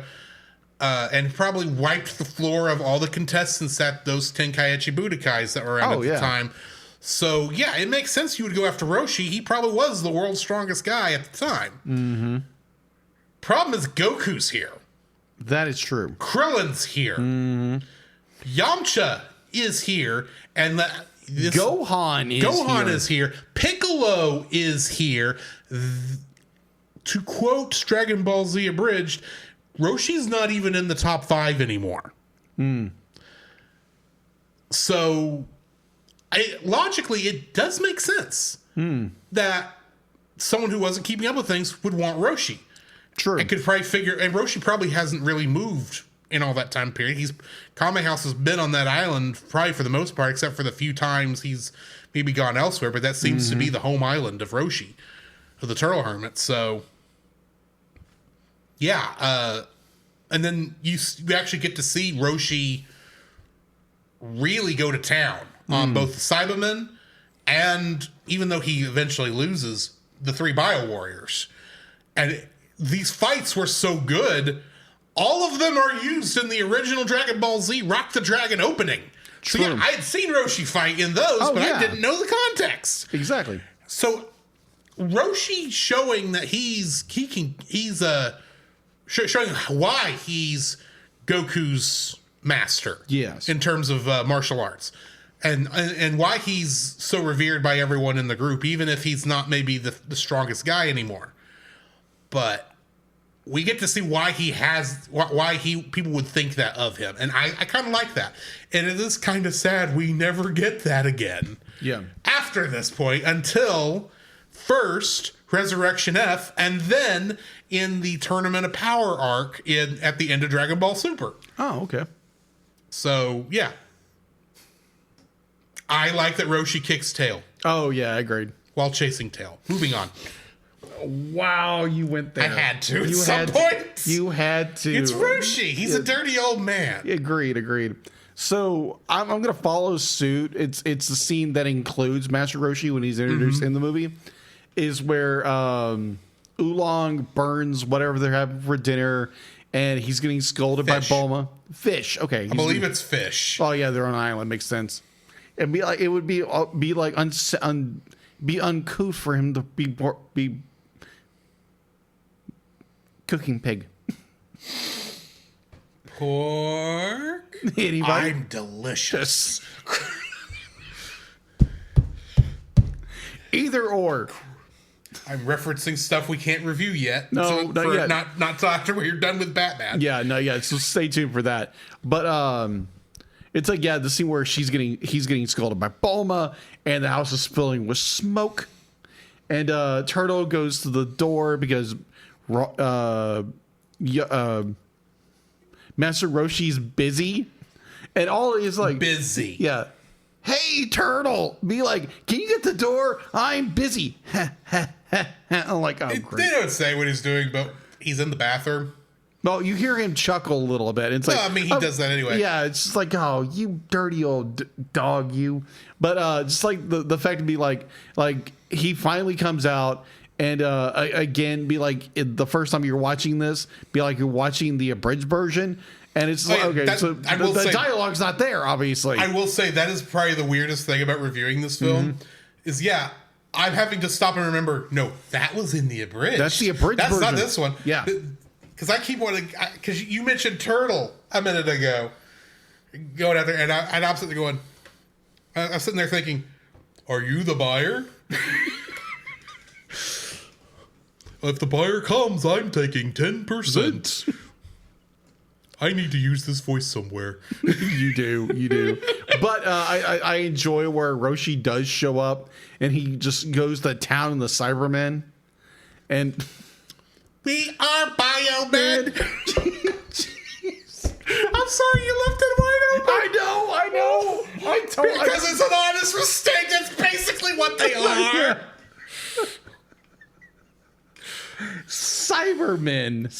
and probably wiped the floor of all the contestants at those Tenkaichi Budokais that were around at the time. So, yeah, it makes sense you would go after Roshi. He probably was the world's strongest guy at the time. Problem is Goku's here. That is true. Krillin's here. Yamcha is here, and Gohan is here. Piccolo is here. To quote Dragon Ball Z Abridged, Roshi's not even in the top 5 anymore. So, logically, it does make sense that someone who wasn't keeping up with things would want Roshi. True. I could probably and Roshi probably hasn't really moved in all that time period. Kame House has been on that island probably for the most part, except for the few times he's maybe gone elsewhere, but that seems to be the home island of Roshi, of the Turtle Hermit. So, yeah. And then you actually get to see Roshi really go to town on both the Cybermen and, even though he eventually loses, the 3 Bio Warriors. And these fights were so good, all of them are used in the original Dragon Ball Z Rock the Dragon opening. True. So yeah, I had seen Roshi fight in those, I didn't know the context. Exactly. So Roshi showing that showing why he's Goku's master. Yes. In terms of martial arts. And why he's so revered by everyone in the group, even if he's not maybe the strongest guy anymore. But we get to see why people would think that of him. And I kind of like that. And it is kind of sad we never get that again. Yeah. After this point, until first Resurrection F, and then in the Tournament of Power arc at the end of Dragon Ball Super. Oh, okay. So, yeah. I like that Roshi kicks tail. Oh, yeah, I agreed. While chasing tail. Moving on. Wow, you went there. I had to at some point. You had to. It's Roshi. He's a dirty old man. Agreed. So I'm going to follow suit. It's the scene that includes Master Roshi when he's introduced in the movie, is where Oolong burns whatever they're having for dinner, and he's getting scolded by Bulma. Fish. Okay. I believe it's fish. Oh yeah, they're on an island. Makes sense. It'd be like be uncouth for him to be cooking pig. Pork? Anybody? I'm delicious. Either or. I'm referencing stuff we can't review yet. No, not yet. Not till after we're done with Batman. Yeah, no, yeah. So stay tuned for that. But It's like, yeah, the scene where he's getting scalded by Bulma, and the house is filling with smoke. And Turtle goes to the door because Master Roshi's busy. And all is like... Busy. Yeah. Hey, Turtle! Be like, can you get the door? I'm busy. I'm like, oh, great. They don't say what he's doing, but he's in the bathroom. Well, you hear him chuckle a little bit. It's like, I mean, he does that anyway. Yeah, it's just like, oh, you dirty old dog, you. But just like the fact to be like he finally comes out and again, be like the first time you're watching this, be like you're watching the abridged version. And it's like, okay, so the dialogue's not there, obviously. I will say that is probably the weirdest thing about reviewing this film is, I'm having to stop and remember, no, that was in the abridged. That's the abridged version. That's not this one. Yeah. Because I keep wanting, because you mentioned Turtle a minute ago, going out there, and I'm sitting there going, I'm sitting there thinking, are you the buyer? If the buyer comes, I'm taking 10%. I need to use this voice somewhere. You do. But I enjoy where Roshi does show up, and he just goes to town in the Cybermen, and... We are Biomen. I'm sorry you left it wide open. I know. Because it's an honest mistake. That's basically what they are. Cybermen.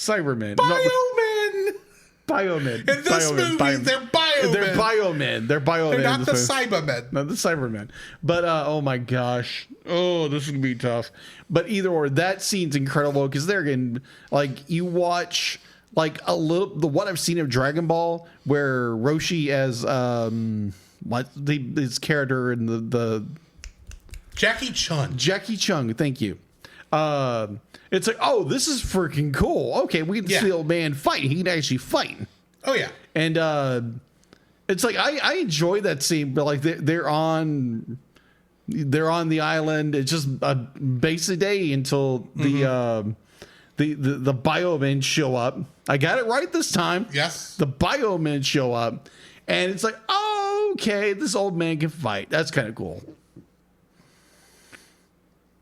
Biomen. In this movie, they're Biomen. They're Biomen. They're not the Cybermen. Not the Cybermen. But, oh my gosh. Oh, this is going to be tough. But either or, that scene's incredible because they're getting, like, you watch, like, what I've seen of Dragon Ball where Roshi as, his character in the Jackie Chung, thank you. It's like, oh, this is freaking cool. Okay, we can see the old man fight. He can actually fight. Oh, yeah. And it's like, I enjoy that scene, but like they're on the island. It's just a basic day until the Biomen show up. I got it right this time. Yes. The Biomen show up, and it's like, oh, okay, this old man can fight. That's kind of cool.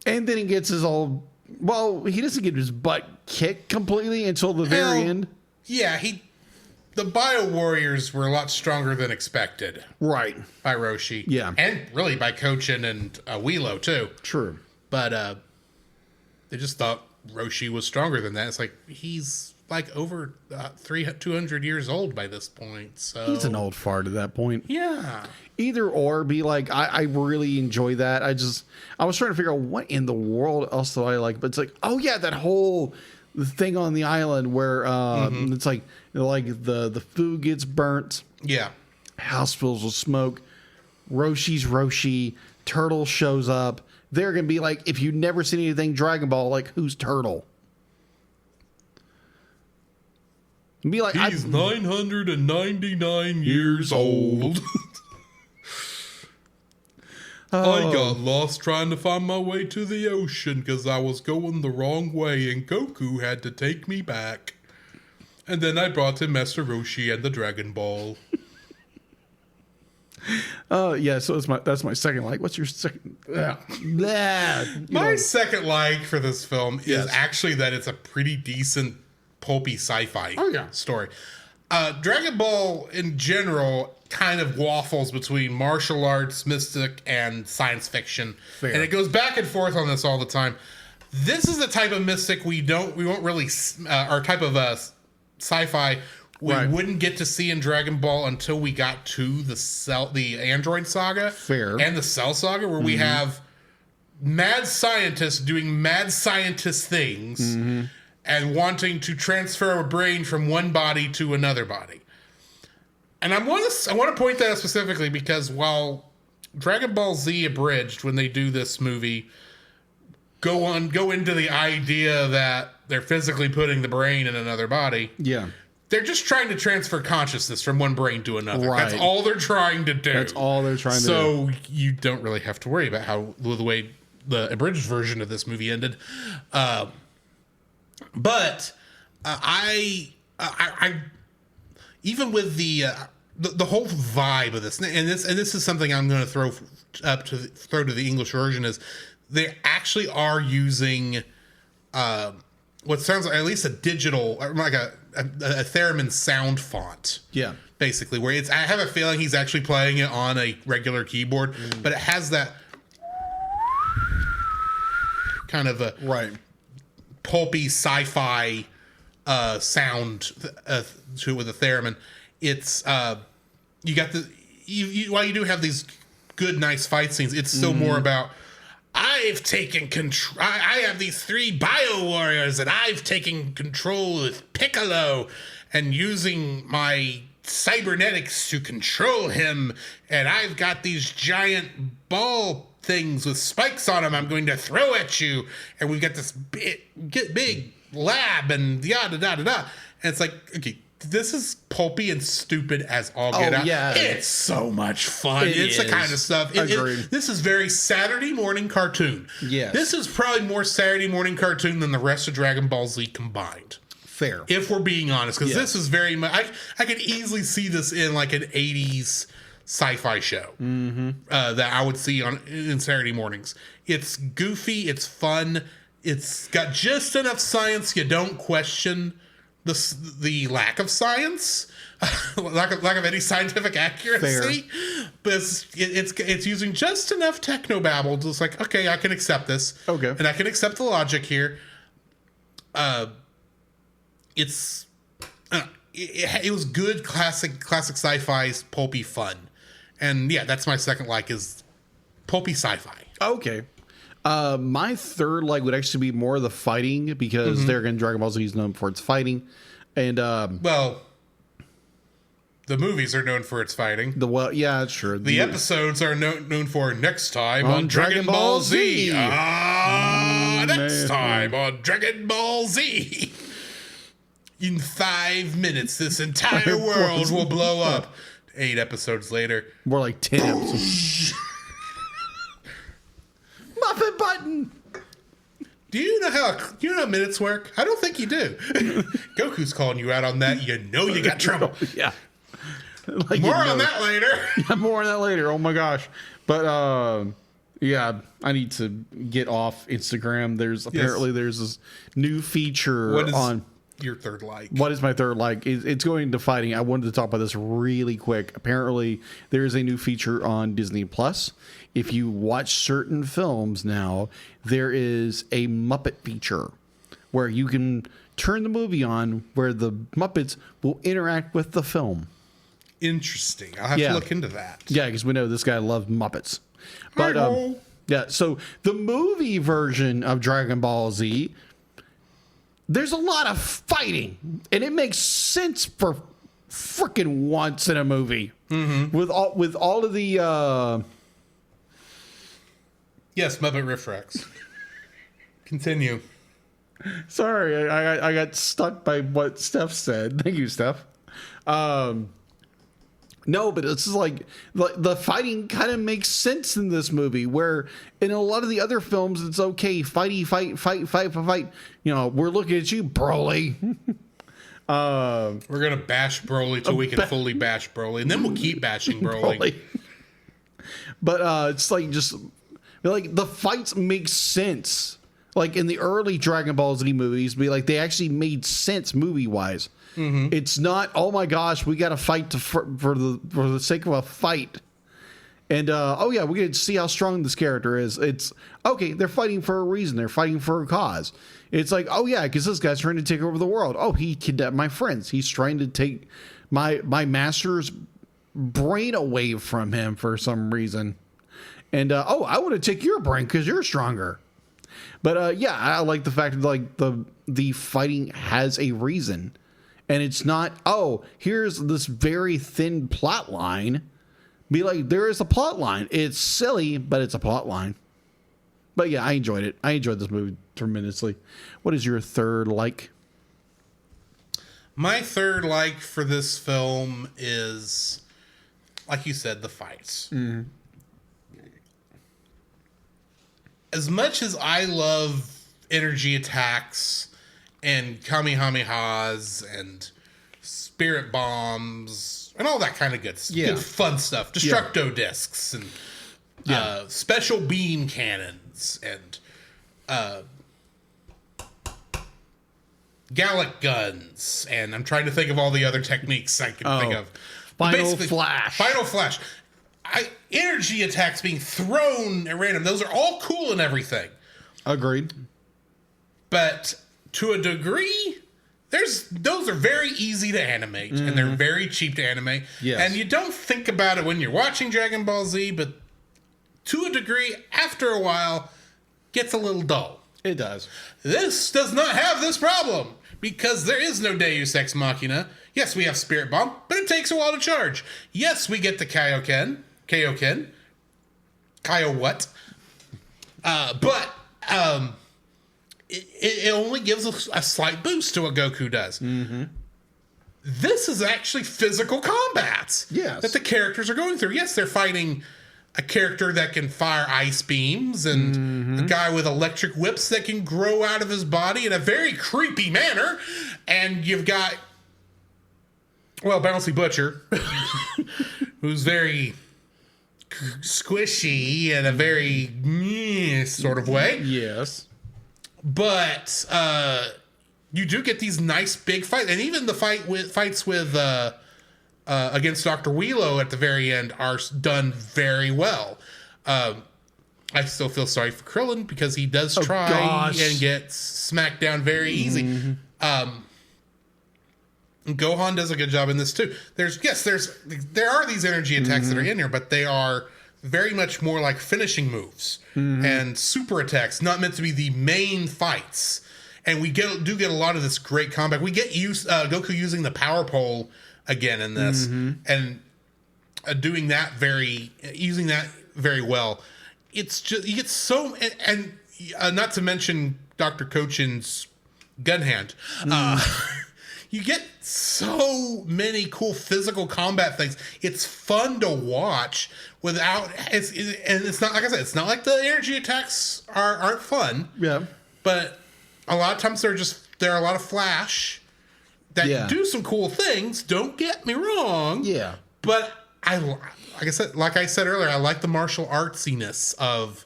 And then he gets his old... Well, he doesn't get his butt kicked completely until the very end. Yeah, the Bio Warriors were a lot stronger than expected. Right. By Roshi. Yeah. And really by Kochin and Wheelo, too. True. But they just thought Roshi was stronger than that. It's like, he's like over 200 years old by this point. So he's an old fart at that point. Yeah. Either or, be like, I really enjoy that. I was trying to figure out what in the world else do I like, but it's like, oh yeah, that whole thing on the island where it's like the food gets burnt. Yeah. House fills with smoke. Roshi's Roshi. Turtle shows up. They're gonna be like, if you've never seen anything Dragon Ball, like, who's Turtle? And be like, he's 999 years old. I got lost trying to find my way to the ocean because I was going the wrong way and Goku had to take me back. And then I brought him Master Roshi and the Dragon Ball. Yeah, so that's my second like. What's your second? My second like for this film is actually that it's a pretty decent pulpy sci-fi story. Dragon Ball in general kind of waffles between martial arts, mystic, and science fiction. Fair. And it goes back and forth on this all the time. This is the type of mystic we won't really, our type of sci-fi we wouldn't get to see in Dragon Ball until we got to the Android Saga. Fair. And the Cell Saga, where we have mad scientists doing mad scientist things and wanting to transfer a brain from one body to another body. And I want to point that out specifically because while Dragon Ball Z Abridged, when they do this movie, go into the idea that they're physically putting the brain in another body. Yeah. They're just trying to transfer consciousness from one brain to another. Right. That's all they're trying to do. That's all they're trying to do. So you don't really have to worry about the way the abridged version of this movie ended. But I even with the the whole vibe of this, and this is something I'm going to throw to the English version, is they actually are using what sounds like at least a digital, like a theremin sound font. Yeah. Basically, where I have a feeling he's actually playing it on a regular keyboard, but it has that kind of a pulpy sci-fi sound to it with a theremin. It's you got while you do have these good, nice fight scenes, it's still more about, I've taken control. I have these 3 bio warriors, and I've taken control with Piccolo, and using my cybernetics to control him. And I've got these giant ball things with spikes on them I'm going to throw at you. And we've got this big lab and yada, da, da, da. And it's like, okay, this is pulpy and stupid as all get out. Yeah. It's so much fun. It's the kind of stuff. This is very Saturday morning cartoon. Yes. This is probably more Saturday morning cartoon than the rest of Dragon Ball Z combined. Fair. If we're being honest, because this is very much, I could easily see this in like an 80s sci-fi show that I would see in Saturday mornings. It's goofy. It's fun. It's got just enough science you don't question the lack of science, lack of any scientific accuracy. Fair. But it's using just enough technobabble to, it's like, okay, I can accept this. Okay. And I can accept the logic here. It was good classic sci-fi pulpy fun. And yeah, that's my second like, is pulpy sci-fi. Okay. My third like would actually be more the fighting, because they're going to Dragon Ball Z is known for its fighting. And well, the movies are known for its fighting. Yeah, that's true. The episodes are known for next time on Dragon Ball Z. Next time on Dragon Ball Z. In 5 minutes, this entire world will blow up. 8 episodes later. More like 10 episodes. Muppet Button! Do you know how minutes work? I don't think you do. Goku's calling you out on that. You know you got trouble. Yeah. Like, more on that later. Yeah, more on that later. Oh my gosh. But yeah, I need to get off Instagram. There's this new feature on your third like. What is my third like? It's going to fighting. I wanted to talk about this really quick. Apparently, there is a new feature on Disney Plus. If you watch certain films now, there is a Muppet feature where you can turn the movie on where the Muppets will interact with the film. Interesting. I'll have to look into that. Yeah, because we know this guy loves Muppets. But yeah, so the movie version of Dragon Ball Z, there's a lot of fighting, and it makes sense for freaking once in a movie. With all of the yes, Muppet Riffrax. Continue. Sorry, I got stuck by what Steph said. Thank you, Steph. No, but it's just like the fighting kind of makes sense in this movie, where in a lot of the other films, it's okay, fight. You know, we're looking at you, Broly. We're going to bash Broly till we can fully bash Broly, and then we'll keep bashing Broly. But it's like just like the fights make sense. Like in the early Dragon Ball Z movies, they actually made sense movie wise. It's not, oh my gosh, we got to fight for the sake of a fight. And we get to see how strong this character is. It's okay, they're fighting for a reason. They're fighting for a cause. It's like, oh yeah, because this guy's trying to take over the world. Oh, he kidnapped my friends. He's trying to take my master's brain away from him for some reason. And I want to take your brain because you're stronger. But I like the fact that the fighting has a reason. And it's not, here's this very thin plot line. There is a plot line. It's silly, but it's a plot line. But yeah, I enjoyed it. I enjoyed this movie tremendously. What is your third like? My third like for this film is, like you said, the fights. As much as I love energy attacks and kamehamehas and spirit bombs, and all that kind of good fun stuff. Destructo discs and special beam cannons and Gallic guns, and I'm trying to think of all the other techniques I can think of. Final Flash. Energy attacks being thrown at random. Those are all cool and everything. Agreed. But to a degree, those are very easy to animate, and they're very cheap to animate. Yes. And you don't think about it when you're watching Dragon Ball Z, but to a degree, after a while, gets a little dull. It does. This does not have this problem because there is no Deus Ex Machina. Yes, we have Spirit Bomb, but it takes a while to charge. Yes, we get the Kaioken. Kaio what? But it only gives a slight boost to what Goku does. Mm-hmm. This is actually physical combat that the characters are going through. Yes, they're fighting a character that can fire ice beams and a guy with electric whips that can grow out of his body in a very creepy manner. And you've got, Bouncy Butcher, who's very squishy in a very sort of way. Yes. But you do get these nice big fights. And even the fights with against Dr. Wheelo at the very end are done very well. I still feel sorry for Krillin because he does try and get smacked down very easy. Gohan does a good job in this too. There are these energy attacks that are in here, but they are very much more like finishing moves and super attacks, not meant to be the main fights. And we do get a lot of this great combat. We get Goku using the power pole again in this, and using that very well. It's just you get so and not to mention Dr. Kochin's gun hand. You get so many cool physical combat things. It's fun to watch without and it's not like I said. It's not like the energy attacks aren't fun. Yeah, but a lot of times there are a lot of flash that do some cool things. Don't get me wrong. Yeah, but like I said earlier, I like the martial artsiness of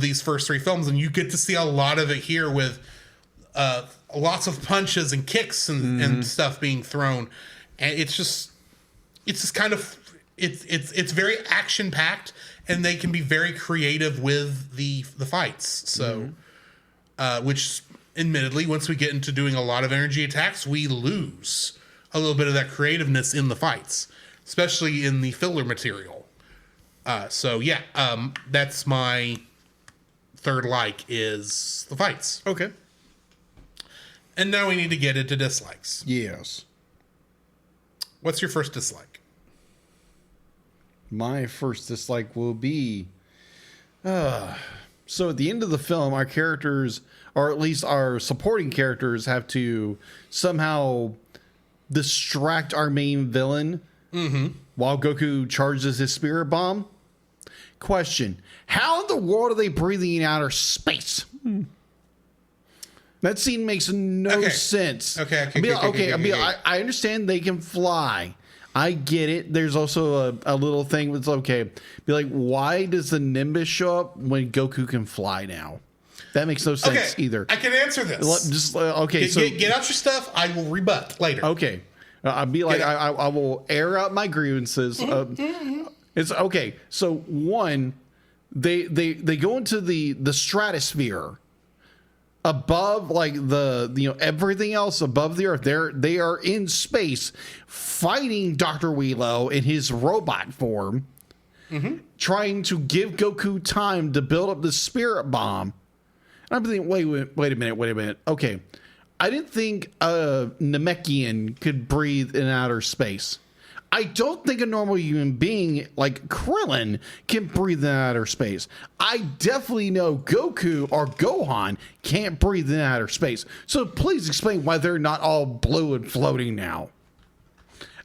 these first three films, and you get to see a lot of it here with lots of punches and kicks and stuff being thrown, and it's just kind of it's very action packed, and they can be very creative with the fights. So, which admittedly, once we get into doing a lot of energy attacks, we lose a little bit of that creativeness in the fights, especially in the filler material. That's my third like is the fights. Okay. And now we need to get into dislikes. Yes. What's your first dislike? My first dislike will be... so at the end of the film, our characters, or at least our supporting characters, have to somehow distract our main villain while Goku charges his spirit bomb. Question. How in the world are they breathing in outer space? That scene makes no sense. I understand they can fly. I get it. There's also a little thing that's okay. Be like, why does the Nimbus show up when Goku can fly now? That makes no sense either. I can answer this. Get out your stuff. I will rebut later. Okay. I'll be like, I will air out my grievances. It's okay. So one, they go into the stratosphere. Above, like everything else above the earth, they are in space fighting Dr. Wheelo in his robot form, trying to give Goku time to build up the spirit bomb. And I'm thinking, wait a minute. Okay, I didn't think a Namekian could breathe in outer space. I don't think a normal human being like Krillin can breathe in outer space. I definitely know Goku or Gohan can't breathe in outer space. So please explain why they're not all blue and floating now.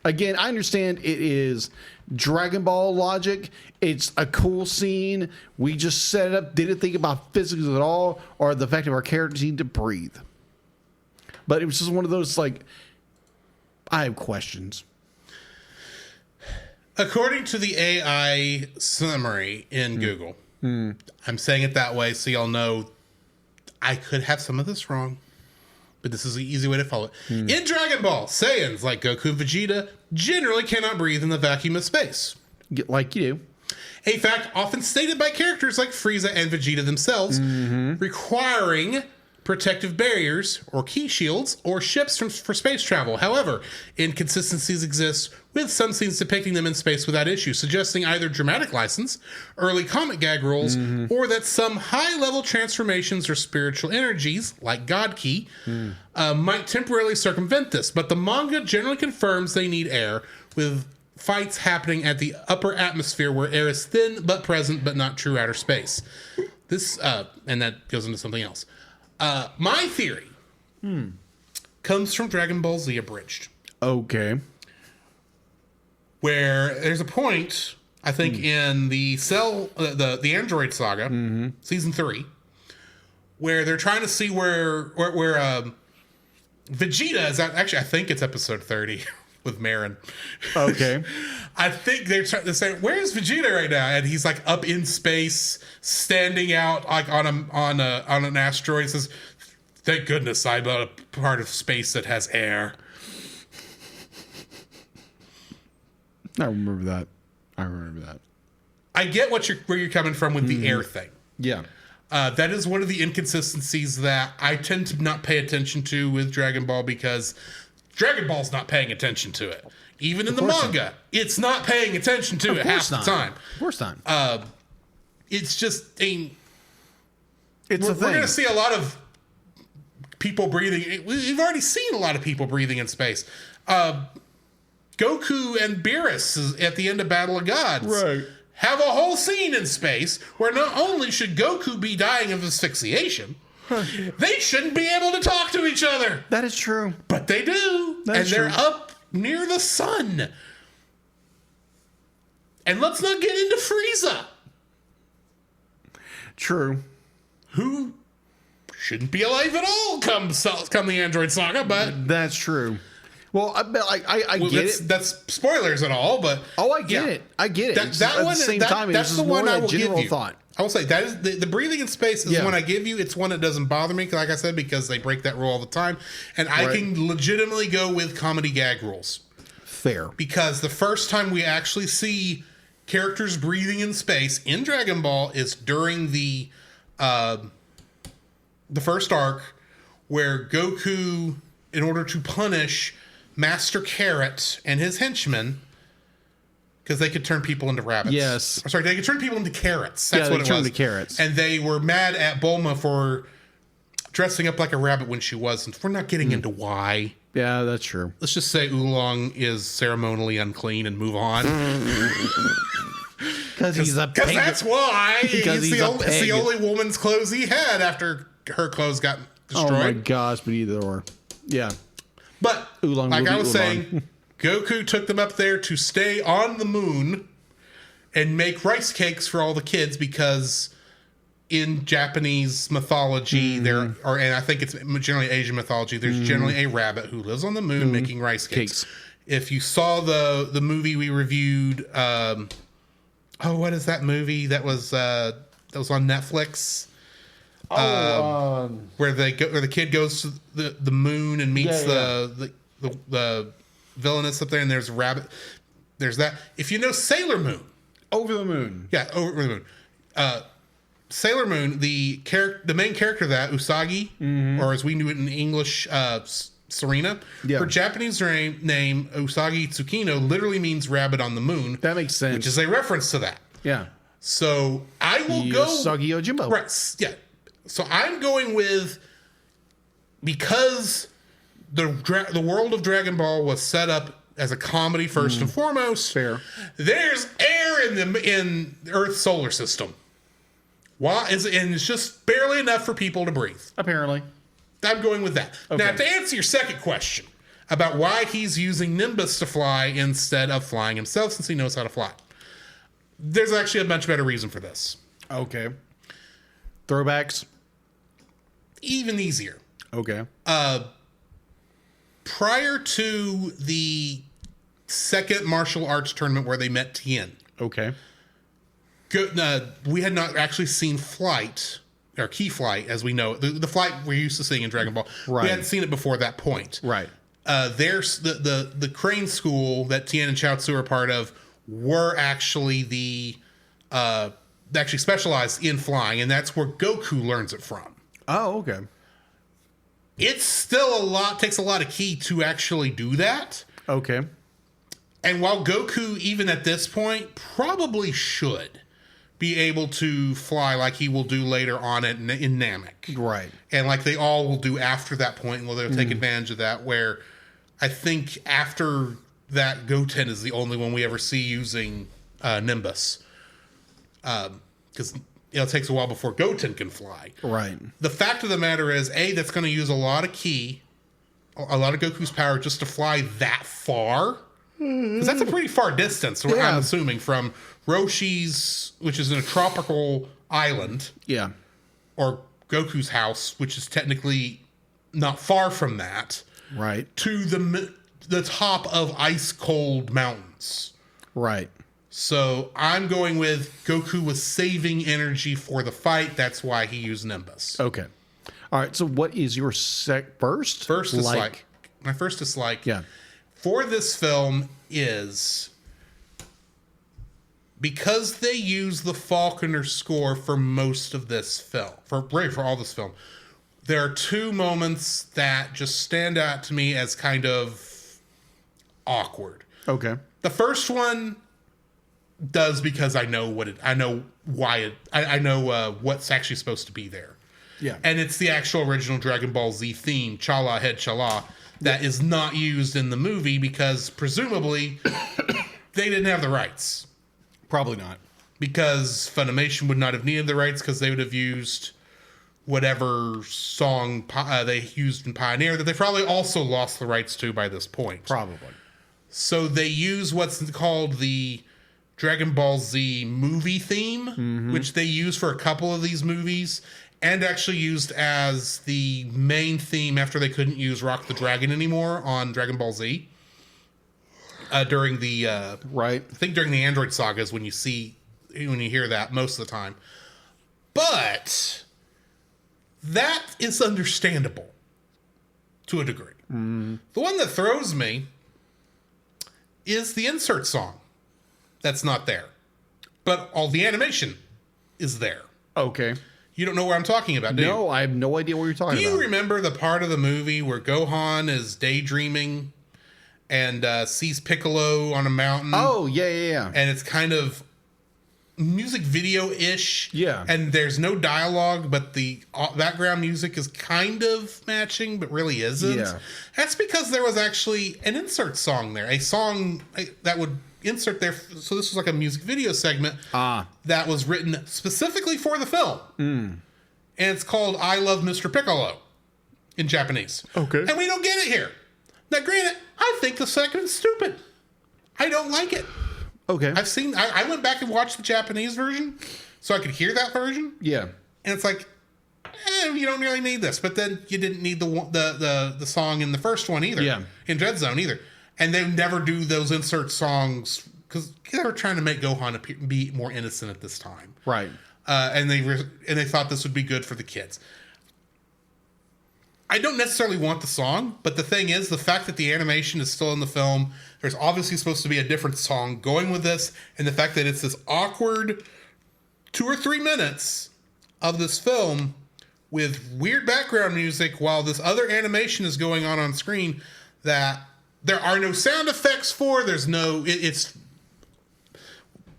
Again, I understand it is Dragon Ball logic. It's a cool scene. We just set it up, didn't think about physics at all, or the fact that our characters need to breathe. But it was just one of those like... I have questions. According to the AI summary in Google, I'm saying it that way so y'all know I could have some of this wrong, but this is the easy way to follow it. In Dragon Ball, Saiyans like Goku and Vegeta generally cannot breathe in the vacuum of space. Like you do. A fact often stated by characters like Frieza and Vegeta themselves, requiring protective barriers or key shields or ships for space travel. However, inconsistencies exist with some scenes depicting them in space without issue, suggesting either dramatic license, early comic gag rules, or that some high-level transformations or spiritual energies, like God Ki, might temporarily circumvent this. But the manga generally confirms they need air, with fights happening at the upper atmosphere where air is thin but present but not true outer space. This, and that goes into something else. My theory comes from Dragon Ball Z Abridged. Okay. Where there's a point, I think, in the the Android Saga, season 3, where they're trying to see where Vegeta is at. Actually, I think it's episode 30 with Marin. Okay. I think they're trying to say, where's Vegeta right now? And he's like up in space, standing out like on an asteroid. He says, "Thank goodness I'm a part of space that has air." I remember that. I get where you're coming from with the air thing. Yeah. That is one of the inconsistencies that I tend to not pay attention to with Dragon Ball, because Dragon Ball's not paying attention to it. Even in the manga, it's not paying attention to it half the time. Of course not. It's just it's we're a thing. going to see a lot of people breathing. We've already seen a lot of people breathing in space. Goku and Beerus at the end of Battle of Gods have a whole scene in space where not only should Goku be dying of asphyxiation, they shouldn't be able to talk to each other. That is true. But they do. They're up near the sun. And let's not get into Frieza. True. Who shouldn't be alive at all come the Android Saga, but... That's true. Well, I get it. That's spoilers and all, but... I get it. I get it. At the same time, that's the one I will give you. Thought. I will say, that is the breathing in space is one I give you. It's one that doesn't bother me, like I said, because they break that rule all the time. And I can legitimately go with comedy gag rules. Fair. Because the first time we actually see characters breathing in space in Dragon Ball is during the first arc, where Goku, in order to punish Master Carrot and his henchmen, because they could turn people into rabbits. Yes. Or sorry, they could turn people into carrots. That's what it was. Into carrots. And they were mad at Bulma for dressing up like a rabbit when she wasn't. We're not getting into why. Yeah, that's true. Let's just say Oolong is ceremonially unclean and move on. Because he's a pig. Because that's why. It's the only woman's clothes he had after her clothes got destroyed. Oh my gosh, but either or. Yeah. But, Oolong like I was saying, Goku took them up there to stay on the moon and make rice cakes for all the kids, because in Japanese mythology, and I think it's generally Asian mythology, there's generally a rabbit who lives on the moon making rice cakes. If you saw the movie we reviewed, what is that movie that was on Netflix? Where the kid goes to the moon and meets the villainess up there, and there's a rabbit. There's that. If you know Sailor Moon, Over the Moon. Yeah, Over the Moon. Sailor Moon, the main character of that, Usagi, or as we knew it in English, Serena. Yeah. Her Japanese name, Usagi Tsukino, literally means rabbit on the moon. That makes sense. Which is a reference to that. Yeah. So I will go Usagi Yojimbo. Right. Yeah. So I'm going with, because the world of Dragon Ball was set up as a comedy first and foremost. Fair. There's air in Earth's solar system. And it's just barely enough for people to breathe. Apparently. I'm going with that. Okay. Now, to answer your second question about why he's using Nimbus to fly instead of flying himself, since he knows how to fly, there's actually a much better reason for this. Okay. Throwbacks? Even easier. Okay. prior to the second martial arts tournament where they met Tien. Okay. We had not actually seen flight, or key flight, as we know. The flight we're used to seeing in Dragon Ball. Right. We hadn't seen it before that point. Right. There's the Crane school that Tien and Chaozu are part of were actually actually specialized in flying, and that's where Goku learns it from. Oh, okay. It's still takes a lot of ki to actually do that. Okay. And while Goku, even at this point, probably should be able to fly like he will do later on in Namek. Right. And like they all will do after that point, well, they'll take advantage of that, where I think after that, Goten is the only one we ever see using Nimbus. Because it takes a while before Goten can fly. Right. The fact of the matter is, that's going to use a lot of ki, a lot of Goku's power just to fly that far. Because that's a pretty far distance, I'm assuming, from Roshi's, which is in a tropical island. Yeah. Or Goku's house, which is technically not far from that. Right. To the top of ice-cold mountains. Right. So I'm going with Goku was saving energy for the fight. That's why he used Nimbus. Okay. All right. So what is your first? First dislike. My first dislike for this film is because they use the Falconer score for most of this film, for all this film. There are two moments that just stand out to me as kind of awkward. Okay. The first one does because I know what's actually supposed to be there. Yeah. And it's the actual original Dragon Ball Z theme, Chala Head Chala, that is not used in the movie because presumably they didn't have the rights. Probably not. Because Funimation would not have needed the rights because they would have used whatever song they used in Pioneer that they probably also lost the rights to by this point. Probably. So they use what's called the Dragon Ball Z movie theme, which they use for a couple of these movies, and actually used as the main theme after they couldn't use Rock the Dragon anymore on Dragon Ball Z. During the I think during the Android sagas when you hear that most of the time. But that is understandable to a degree. The one that throws me is the insert song. That's not there. But all the animation is there. Okay. You don't know where I'm talking about, do you? No, I have no idea what you're talking about. Do you remember the part of the movie where Gohan is daydreaming and sees Piccolo on a mountain? Oh, yeah. And it's kind of music video-ish. Yeah. And there's no dialogue, but the background music is kind of matching, but really isn't. Yeah. That's because there was actually an insert song there. A song that would insert there. So this was like a music video segment that was written specifically for the film. And it's called I Love Mr. Piccolo in Japanese. Okay. And we don't get it here. Now, granted, I think the second is stupid. I don't like it. Okay. I went back and watched the Japanese version so I could hear that version. Yeah. And it's like, you don't really need this. But then you didn't need the song in the first one either. Yeah. In Dread Zone either. And they never do those insert songs because they were trying to make Gohan be more innocent at this time. Right. And they thought this would be good for the kids. I don't necessarily want the song, but the thing is, the fact that the animation is still in the film, there's obviously supposed to be a different song going with this, and the fact that it's this awkward 2 or 3 minutes of this film with weird background music while this other animation is going on screen that there are no sound effects for. It's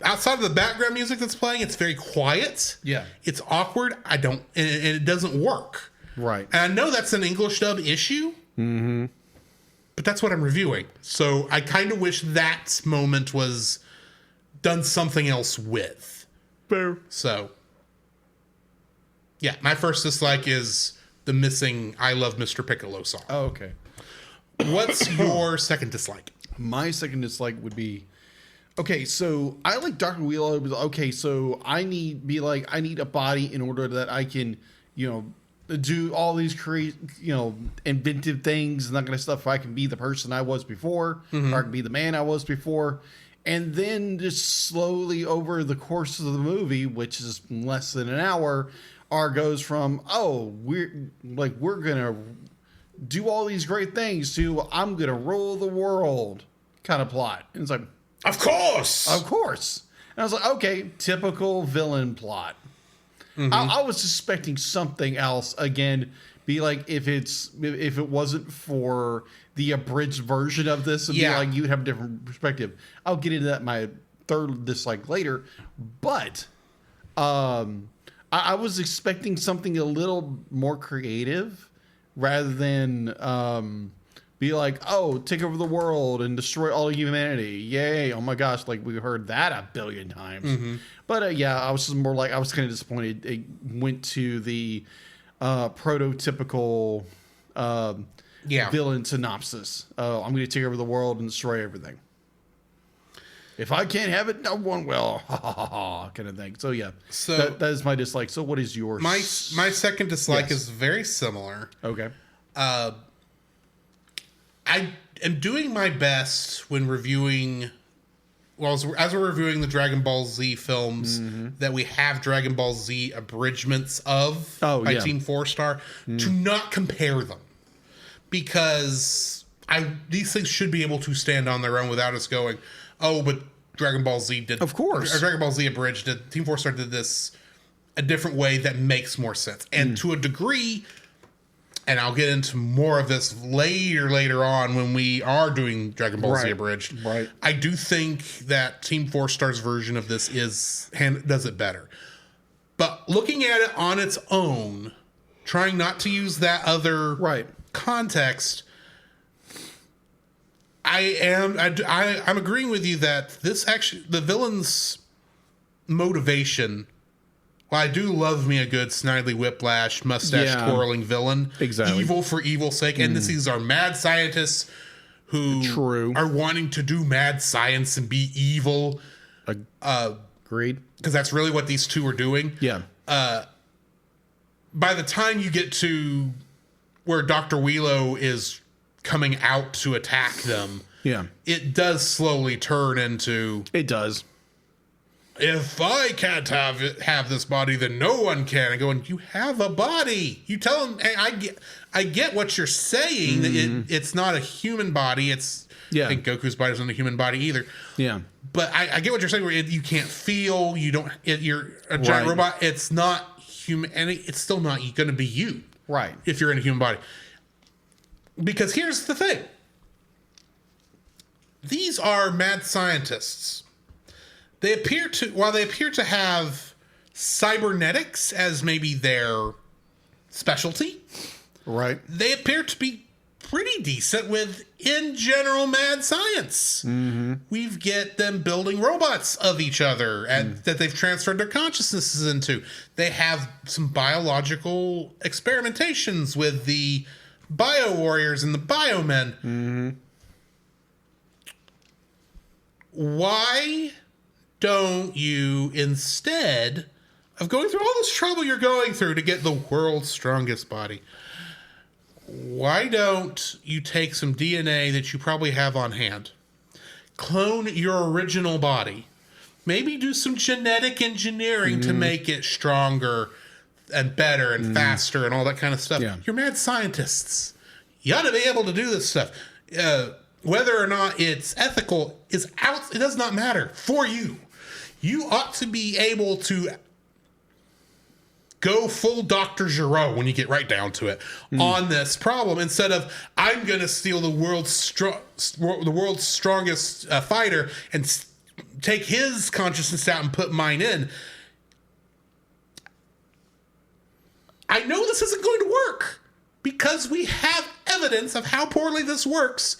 outside of the background music that's playing, it's very quiet. Yeah. It's awkward. And it doesn't work. Right. And I know that's an English dub issue. Mm-hmm. But that's what I'm reviewing. So I kind of wish that moment was done something else with. Fair. So, yeah, my first dislike is the missing I Love Mr. Piccolo song. Oh, okay. What's your second dislike? My second dislike would be, okay, so I like Dr. Wheeler. Okay, so I need a body in order that I can, do all these inventive things and that kind of stuff. I can be the person I was before, or I can be the man I was before. And then just slowly over the course of the movie, which is less than an hour, goes from, we're going to do all these great things to I'm going to rule the world kind of plot. And it's like, Of course. And I was like, okay, typical villain plot. I was expecting something else. Again, be like if it wasn't for the abridged version of this, it'd be like you would have a different perspective. I'll get into that in my third dislike later. But I was expecting something a little more creative rather than be like, take over the world and destroy all of humanity. Yay. Oh my gosh. Like we heard that a billion times. But I was just more like, I was kind of disappointed. It went to the prototypical villain synopsis. I'm going to take over the world and destroy everything. If I can't have it, no one will. Kind of thing. So so that is my dislike. So what is yours? My second dislike is very similar. Okay. I am doing my best when reviewing, as we're reviewing the Dragon Ball Z films, that we have Dragon Ball Z abridgments of by Team 4-Star, to not compare them. Because these things should be able to stand on their own without us going, but Dragon Ball Z did. Of course. Or Dragon Ball Z abridged did. Team 4-Star did this a different way that makes more sense. And to a degree, and I'll get into more of this later on when we are doing Dragon Ball Z abridged. Right. I do think that Team 4-Star's version of this does it better. But looking at it on its own, trying not to use that other context, I'm agreeing with you that this actually, the villain's motivation. Well, I do love me a good Snidely Whiplash, mustache-twirling villain. Exactly. Evil for evil's sake. And these are mad scientists who are wanting to do mad science and be evil. Agreed. Because that's really what these two are doing. Yeah. By the time you get to where Dr. Wheelo is coming out to attack them, it does slowly turn into... It does. If I can't have this body, then no one can. And going, you have a body. You tell him, hey, I get what you're saying. It's not a human body. I think Goku's body isn't a human body either. Yeah. But I get what you're saying. Where you can't feel. You don't. You're a giant robot. It's not human, and it's still not going to be you. Right. If you're in a human body. Because here's the thing. These are mad scientists. While they appear to have cybernetics as maybe their specialty, they appear to be pretty decent with, in general, mad science. We get them building robots of each other that they've transferred their consciousnesses into. They have some biological experimentations with the bio warriors and the biomen. Why don't you, instead of going through all this trouble you're going through to get the world's strongest body, why don't you take some DNA that you probably have on hand, clone your original body, maybe do some genetic engineering to make it stronger and better and faster and all that kind of stuff. You're mad scientists. You ought to be able to do this stuff. Whether or not it's ethical is out. It does not matter for you. You ought to be able to go full Dr. Giro when you get right down to it on this problem, instead of I'm going to steal the world's strongest fighter and take his consciousness out and put mine in. I know this isn't going to work because we have evidence of how poorly this works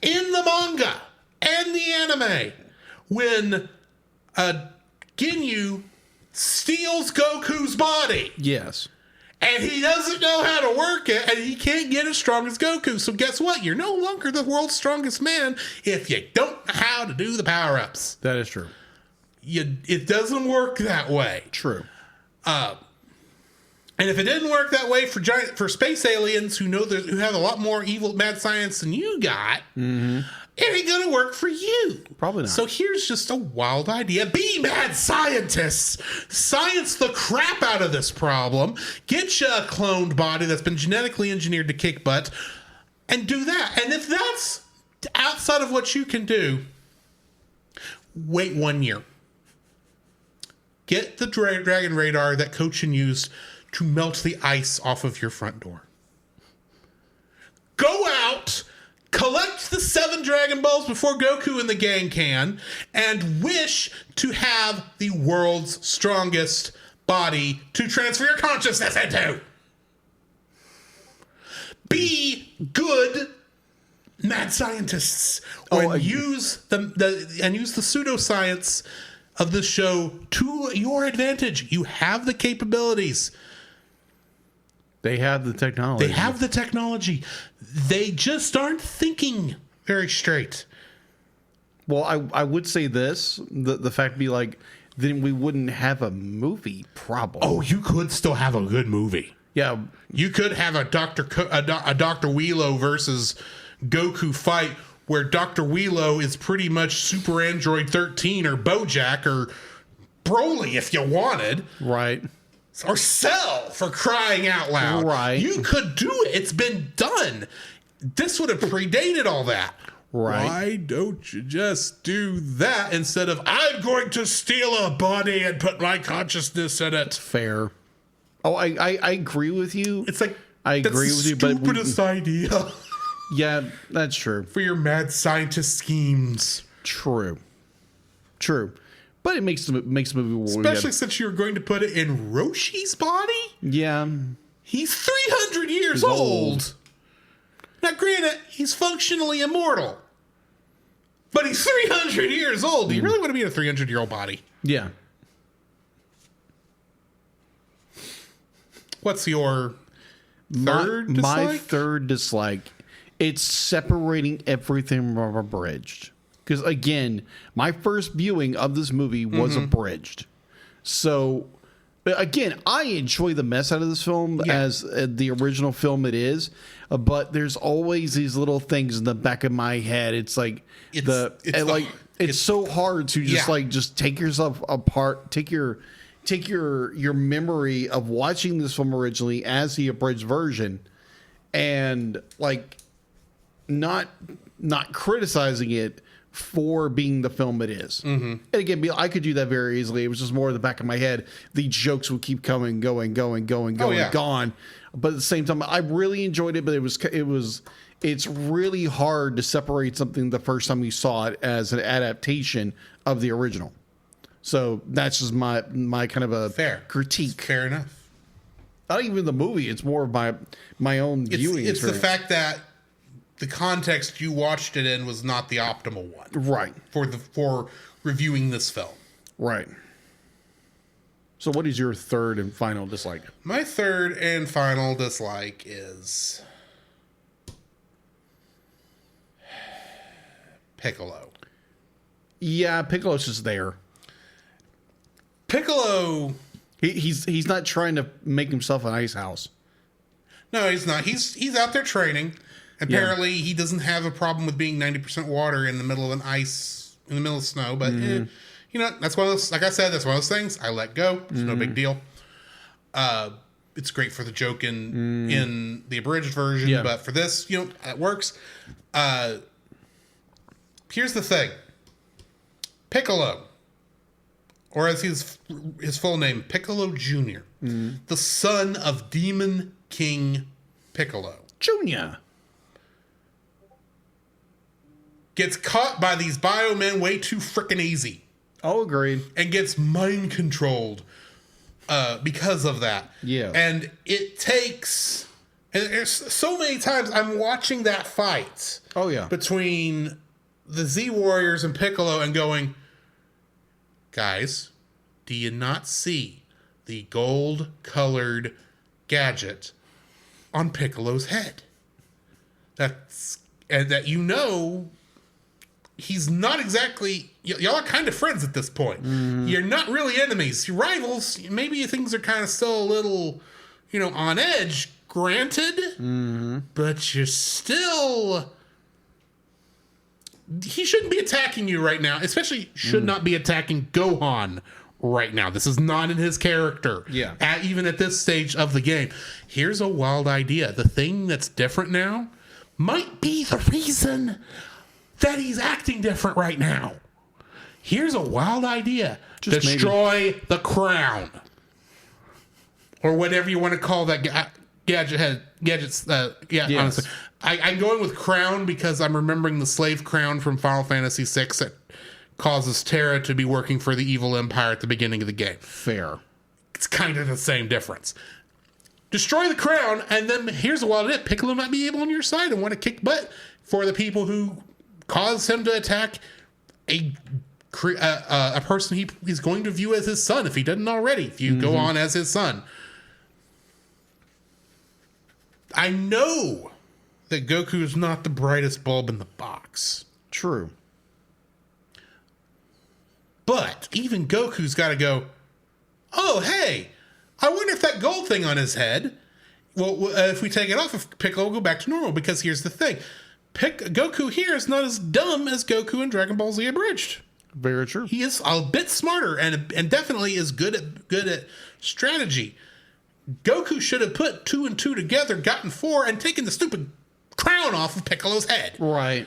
in the manga and the anime. When Ginyu steals Goku's body. Yes. And he doesn't know how to work it, and he can't get as strong as Goku. So guess what? You're no longer the world's strongest man if you don't know how to do the power-ups. That is true. It doesn't work that way. True. And if it didn't work that way for space aliens who have a lot more evil mad science than you got, it ain't gonna work for you. Probably not. So here's just a wild idea. Be mad scientists. Science the crap out of this problem. Get you a cloned body that's been genetically engineered to kick butt and do that. And if that's outside of what you can do, wait 1 year. Get the dragon radar that Cochin used to melt the ice off of your front door. Go out, collect the 7 Dragon Balls before Goku and the gang can, and wish to have the world's strongest body to transfer your consciousness into. Be good mad scientists, use the pseudoscience of this show to your advantage. You have the capabilities. They have the technology. They just aren't thinking very straight. Well, I would say this. The fact be like, then we wouldn't have a movie problem. Oh, you could still have a good movie. Yeah. You could have a Dr. Wheelo versus Goku fight where Dr. Wheelo is pretty much Super Android 13 or Bojack or Broly if you wanted. Right. Or Cell, for crying out loud. Right. You could do it. It's been done. This would have predated all that. Right. Why don't you just do that instead of, I'm going to steal a body and put my consciousness in it? Fair. Oh, I agree with you. It's like, I agree with you, but stupidest idea. Yeah, that's true. For your mad scientist schemes. True. But it makes the movie especially since you're going to put it in Roshi's body? Yeah. He's 300 years old. Now, granted, he's functionally immortal. But he's 300 years old. Do you really want to be in a 300-year-old body? Yeah. What's your third dislike? My third dislike, it's separating everything from Abridged. Because, again, my first viewing of this movie was Abridged. So, again, I enjoy the mess out of this film as the original film it is. But there's always these little things in the back of my head. It's like, it's so hard to just take yourself apart, take your memory of watching this film originally as the abridged version and like not criticizing it for being the film it is. And again, I could do that very easily. It was just more in the back of my head. The jokes would keep coming, going, gone. But at the same time, I really enjoyed it, but it's really hard to separate something the first time you saw it as an adaptation of the original. So that's just my kind of a critique. Fair enough. Not even the movie. It's more of my own viewing. It's the fact that the context you watched it in was not the optimal one. Right. For reviewing this film. Right. So what is your third and final dislike? My third and final dislike is Piccolo. Yeah, Piccolo's just there. Piccolo, he's not trying to make himself an ice house. No, he's not. He's out there training. Apparently, he doesn't have a problem with being 90% water in the middle of in the middle of snow. But that's one of those. Like I said, that's one of those things. I let go. It's no big deal. It's great for the joke in the abridged version, but for this, it works. Here's the thing, Piccolo. Or as his full name, Piccolo Jr., the son of Demon King Piccolo. Jr. Gets caught by these biomen way too frickin' easy. Oh, agreed. And gets mind controlled because of that. Yeah. And it takes... And there's so many times I'm watching that fight. Oh, yeah. Between the Z Warriors and Piccolo and going... Guys, do you not see the gold-colored gadget on Piccolo's head? That he's not exactly... Y'all are kind of friends at this point. You're not really enemies. You're rivals. Maybe things are kind of still a little, on edge, granted, but you're still... He shouldn't be attacking you right now, especially should not be attacking Gohan right now. This is not in his character. Yeah. Even at this stage of the game. Here's a wild idea. The thing that's different now might be the reason that he's acting different right now. Here's a wild idea. Just destroy the crown. Or whatever you want to call that gadgets. Yes. Honestly. I'm going with crown because I'm remembering the slave crown from Final Fantasy VI that causes Terra to be working for the evil empire at the beginning of the game. Fair. It's kind of the same difference. Destroy the crown, and then here's a wild idea. Piccolo might be able on your side and want to kick butt for the people who caused him to attack a person he's going to view as his son if he doesn't already. If you go on as his son. I know that Goku is not the brightest bulb in the box. True. But even Goku's got to go, oh, hey, I wonder if that gold thing on his head, if we take it off, if Piccolo will go back to normal. Because here's the thing. Goku here is not as dumb as Goku in Dragon Ball Z Abridged. Very true. He is a bit smarter and definitely is good at strategy. Goku should have put 2 and 2 together, gotten 4, and taken the stupid crown off of Piccolo's head. Right.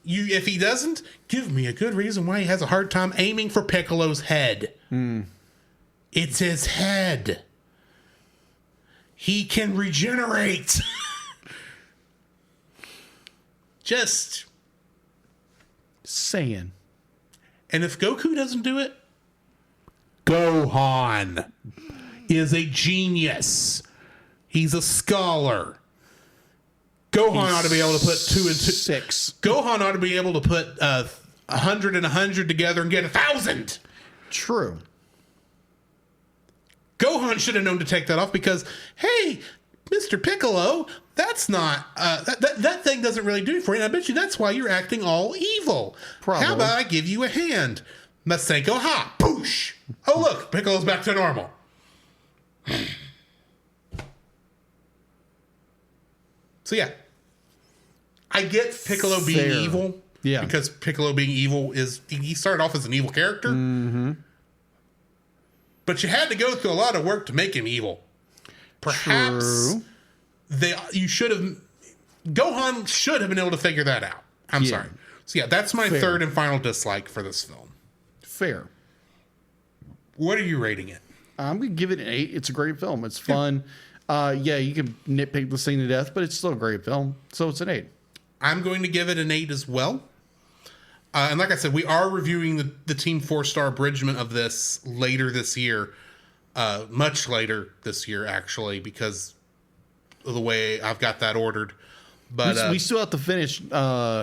If he doesn't, give me a good reason why he has a hard time aiming for Piccolo's head. It's his head. He can regenerate. Just saying. And if Goku doesn't do it, Gohan is a genius. He's a scholar. Gohan ought to be able to put 2 and 2. 6. Gohan ought to be able to put 100 and 100 together and get 1,000. True. Gohan should have known to take that off because, hey, Mr. Piccolo, that's not that thing doesn't really do for you. And I bet you that's why you're acting all evil. Probably. How about I give you a hand? Masenko ha, poosh. Oh look, Piccolo's back to normal. So yeah, I get Piccolo being evil. Yeah, because Piccolo being evil he started off as an evil character. But you had to go through a lot of work to make him evil. Perhaps you should have. Gohan should have been able to figure that out. I'm sorry. So yeah, that's my third and final dislike for this film. Fair. What are you rating it? I'm gonna give it an 8. It's a great film. It's fun. You can nitpick the scene to death, but it's still a great film. So it's an 8. I'm going to give it an 8 as well. And like I said, we are reviewing the Team 4-star abridgment of this later this year. Much later this year, actually, because of the way I've got that ordered. But we still have to finish Batman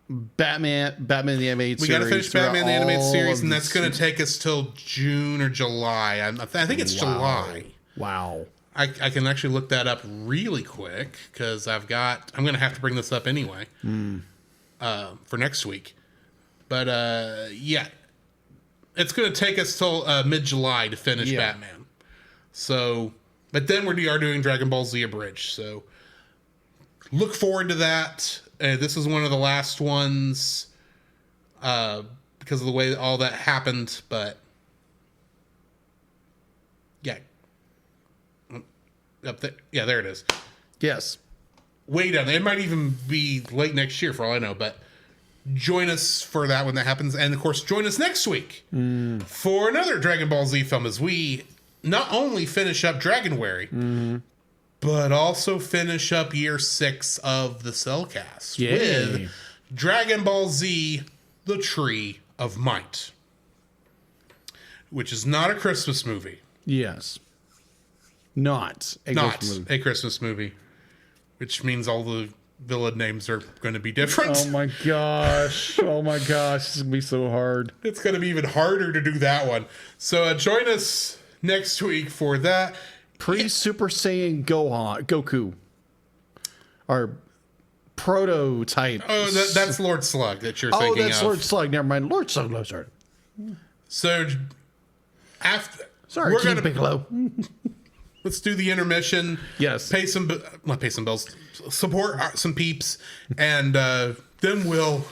the Animated Series. We got to finish Batman the Animated Series, and that's going to take us till June or July. I think it's July. Wow. I can actually look that up really quick because I'm going to have to bring this up anyway for next week. But yeah, it's going to take us till mid-July to finish Batman. So, but then we are doing Dragon Ball Z Abridged. So look forward to that. This is one of the last ones because of the way all that happened. But yeah. Up there. Yeah, there it is. Yes. Way down there. It might even be late next year for all I know, but join us for that when that happens. And of course, join us next week for another Dragon Ball Z film as we not only finish up Dragonuary, but also finish up year 6 of the Cellcast with Dragon Ball Z, The Tree of Might, which is not a Christmas movie. Yes. Not a Christmas movie, which means all the villain names are going to be different. Oh my gosh. This is going to be so hard. It's going to be even harder to do that one. So join us next week for that. Pre-Super Saiyan Goku. Our prototype. Oh, that's Lord Slug that you're thinking of. Oh, that's Lord Slug. Never mind. Lord Slug. Sorry. So after... Sorry, King Piccolo. let's do the intermission. Yes. Pay some bills. Support some peeps, and then we'll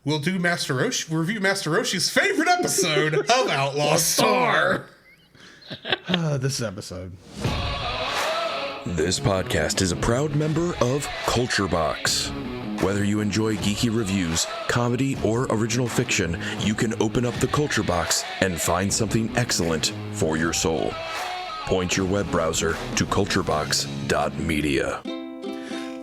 do review Master Roshi's favorite episode of Outlaw Star. This episode. This podcast is a proud member of Culture Box. Whether you enjoy geeky reviews, comedy, or original fiction, you can open up the Culture Box and find something excellent for your soul. Point your web browser to culturebox.media.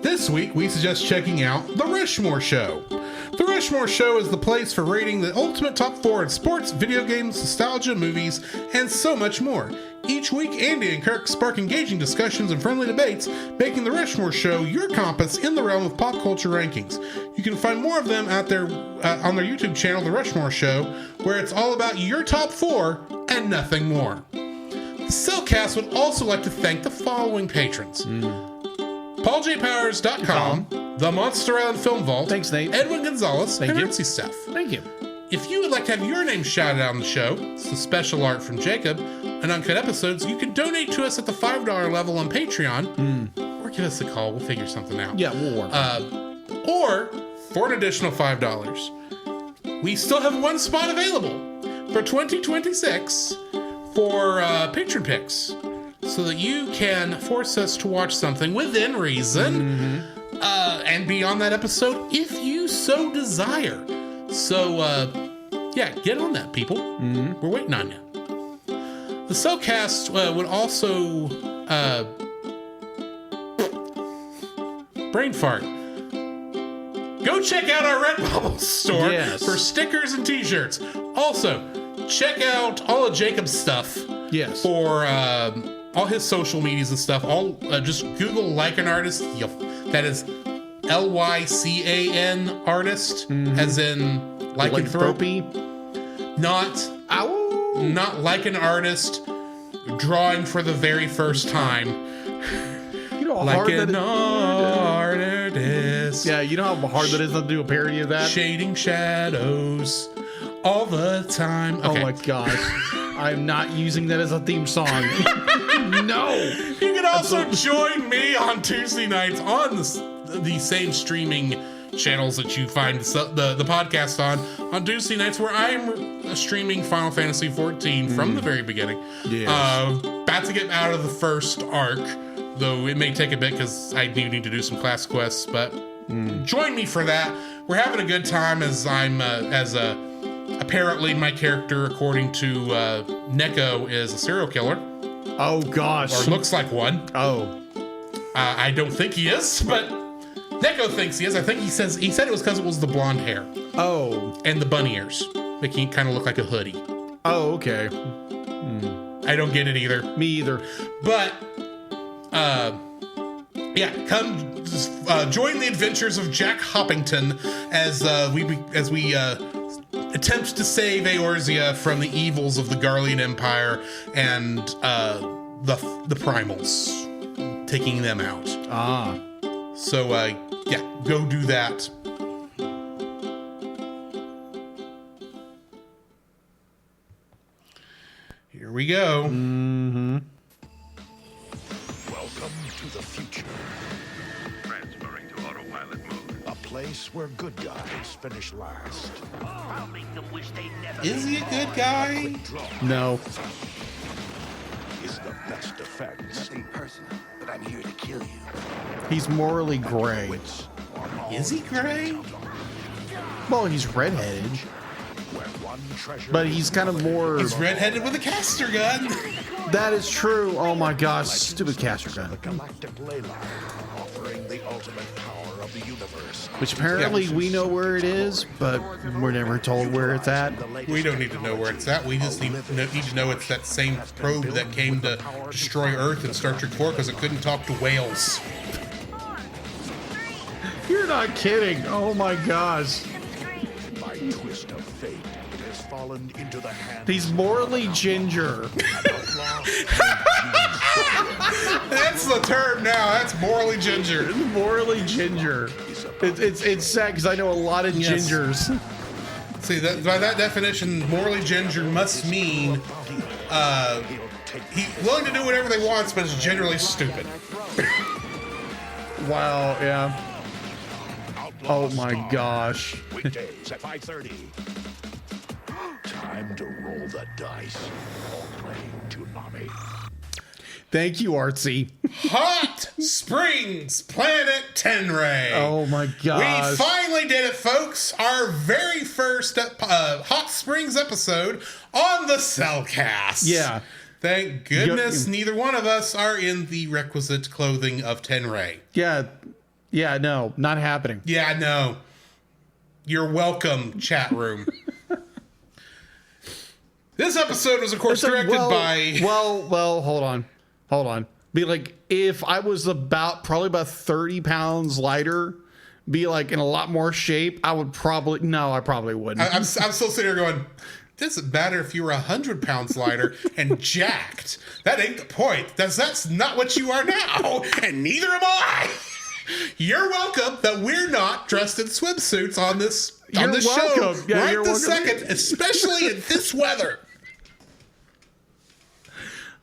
This week, we suggest checking out The Rushmore Show. The Rushmore Show is the place for rating the ultimate top 4 in sports, video games, nostalgia, movies, and so much more. Each week, Andy and Kirk spark engaging discussions and friendly debates, making The Rushmore Show your compass in the realm of pop culture rankings. You can find more of them out there on their YouTube channel, The Rushmore Show, where it's all about your top 4 and nothing more. The Cellcast would also like to thank the following patrons. PaulJPowers.com, The Monster Island Film Vault, Thanks, Nate. Edwin Gonzalez, Thank and you. Artsy Stuff. Thank you. If you would like to have your name shouted out on the show, some special art from Jacob, and uncut episodes, you can donate to us at the $5 level on Patreon, or give us a call. We'll figure something out. Yeah, we'll work. Or for an additional $5, we still have one spot available for 2026 for patron picks, so that you can force us to watch something within reason and be on that episode if you so desire. So, yeah, get on that, people. We're waiting on you. The Cellcast would also brain fart. Go check out our Redbubble store for stickers and t-shirts. Also, check out all of Jacob's stuff for all his social medias and stuff. Just Google Like an Artist. That is Lycan artist, as in lycanthropy. Not like an artist drawing for the very first time. You know how like hard an artist. Yeah, you know how hard that is to do a parody of that? Shading shadows all the time. Okay. Oh my gosh. I'm not using that as a theme song. No. You can also join me on Tuesday nights on the same streaming channels that you find the podcast on Tuesday nights, where I'm streaming Final Fantasy XIV from the very beginning. About to get out of the first arc, though it may take a bit because I do need to do some class quests, but join me for that. We're having a good time as I'm apparently my character, according to Neko, is a serial killer. Oh gosh. Or looks like one. Oh. I don't think he is, but Neko thinks he is. I think he said it was because it was the blonde hair. Oh. And the bunny ears, making it kind of look like a hoodie. Oh, okay. I don't get it either. Me either. But, yeah, come join the adventures of Jack Hoppington as we attempt to save Eorzea from the evils of the Garlean Empire and the Primals, taking them out. So, yeah, go do that. Here we go. Welcome to the future. Transferring to autopilot mode. A place where good guys finish last. I'll make them wish they never. Is he a good guy? No. Is the best defense. Nothing personal, but I'm here to kill you. He's morally gray. Is he gray? Well, he's redheaded. Where one treasure But he's kind of more... He's redheaded with a caster gun. That is true. Oh my gosh. Stupid caster gun. the Galactic Leyline, offering the ultimate power of the universe. Which apparently we know where it is, but we're never told where it's at. We don't need to know where it's at. We just need to know it's that same probe that came to destroy Earth in Star Trek 4 because it couldn't talk to whales. You're not kidding. Oh my gosh. By twist of fate, it has fallen into the hands He's morally ginger. of Outlaw. That's the term now. That's morally ginger. Morally ginger. It's sad because I know a lot of Yes. gingers. See, by that definition, morally ginger must mean He's willing to do whatever they want, but it's generally stupid. Wow, yeah. Outlaw Oh my Star. gosh. Weekdays at 5:30. Time to roll the dice. All playing Toonami. Thank you, Artsy. Hot Springs Planet Tenrei. Oh my We gosh. finally did it, folks. Our very first Hot Springs episode on the Cellcast. Yeah. Thank goodness neither one of us are in the requisite clothing of Tenrei. Yeah. Yeah, no, not happening. Yeah, no. You're welcome, chat room. This episode was, of course, directed by... Well, hold on. Be like, if I was probably about 30 pounds lighter, be like in a lot more shape, I probably wouldn't. I'm still sitting here going, doesn't matter if you were 100 pounds lighter and jacked. That ain't the point. That's not what you are now, and neither am I. You're welcome that we're not dressed in swimsuits on this show Yeah, right you're this welcome. second, especially in this weather.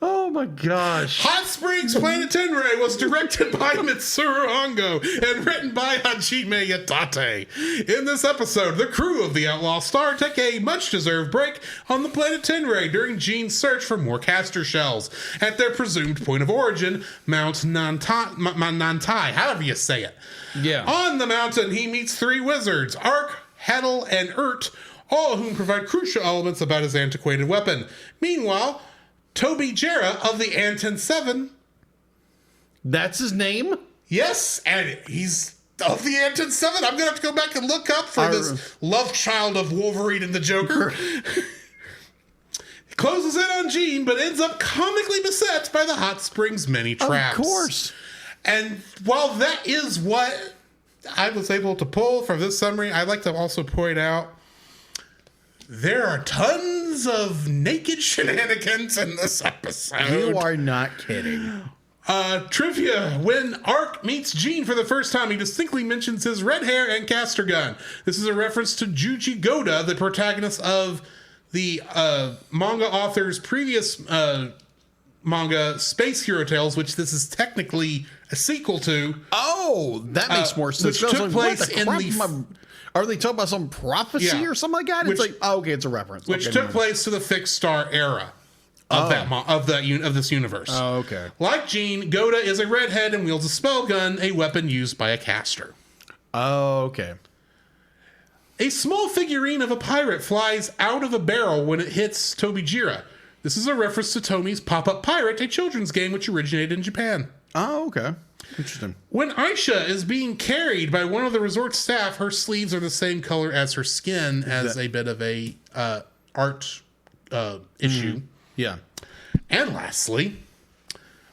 Oh my gosh. Hot Springs Planet Tenrei was directed by Mitsuru Hongo and written by Hajime Yatate. In this episode, the crew of the Outlaw Star take a much-deserved break on the planet Tenrei during Gene's search for more caster shells at their presumed point of origin, Mount Nantai, however you say it. Yeah. On the mountain, he meets three wizards, Ark, Heddle, and Urt, all of whom provide crucial elements about his antiquated weapon. Meanwhile, Toby Jarrah of the Anton 7. That's his name? Yes, and he's of the Anton 7. I'm going to have to go back and look up for this love child of Wolverine and the Joker. He closes in on Gene, but ends up comically beset by the Hot Springs mini traps. Of course. And while that is what I was able to pull from this summary, I'd like to also point out there are tons of naked shenanigans in this episode. You are not kidding. Trivia. When Ark meets Gene for the first time, he distinctly mentions his red hair and caster gun. This is a reference to Juji Goda, the protagonist of the manga author's previous manga, Space Hero Tales, which this is technically a sequel to. Oh, that makes more sense. Which I was took like, place what the in crap the... am I- Are they talking about some prophecy or something like that? It's like, oh, okay, it's a reference. Which Okay, took never mind. place to the fixed star era of of this universe. Oh, okay. Like Gene, Goda is a redhead and wields a spell gun, a weapon used by a caster. Oh, okay. A small figurine of a pirate flies out of a barrel when it hits Toby Jira. This is a reference to Tomi's Pop-Up Pirate, a children's game which originated in Japan. Oh, okay. Interesting. When Aisha is being carried by one of the resort staff, her sleeves are the same color as her skin, as a bit of a art issue. Yeah. And lastly,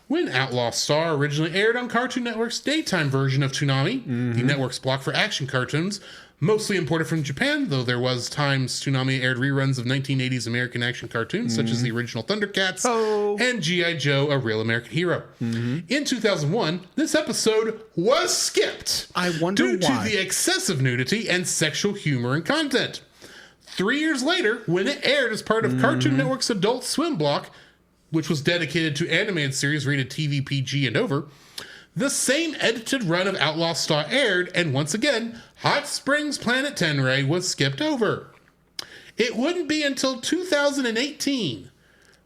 when Outlaw Star originally aired on Cartoon Network's daytime version of Toonami, the network's block for action cartoons, mostly imported from Japan, though there was times Toonami aired reruns of 1980s American action cartoons, such as the original Thundercats and G.I. Joe, A Real American Hero. In 2001, this episode was skipped. I wonder due why. to the excessive nudity and sexual humor and content. 3 years later, when it aired as part of Cartoon Network's Adult Swim block, which was dedicated to animated series rated TV, PG, and over, the same edited run of Outlaw Star aired, and once again, Hot Springs Planet Tenrei was skipped over. It wouldn't be until 2018,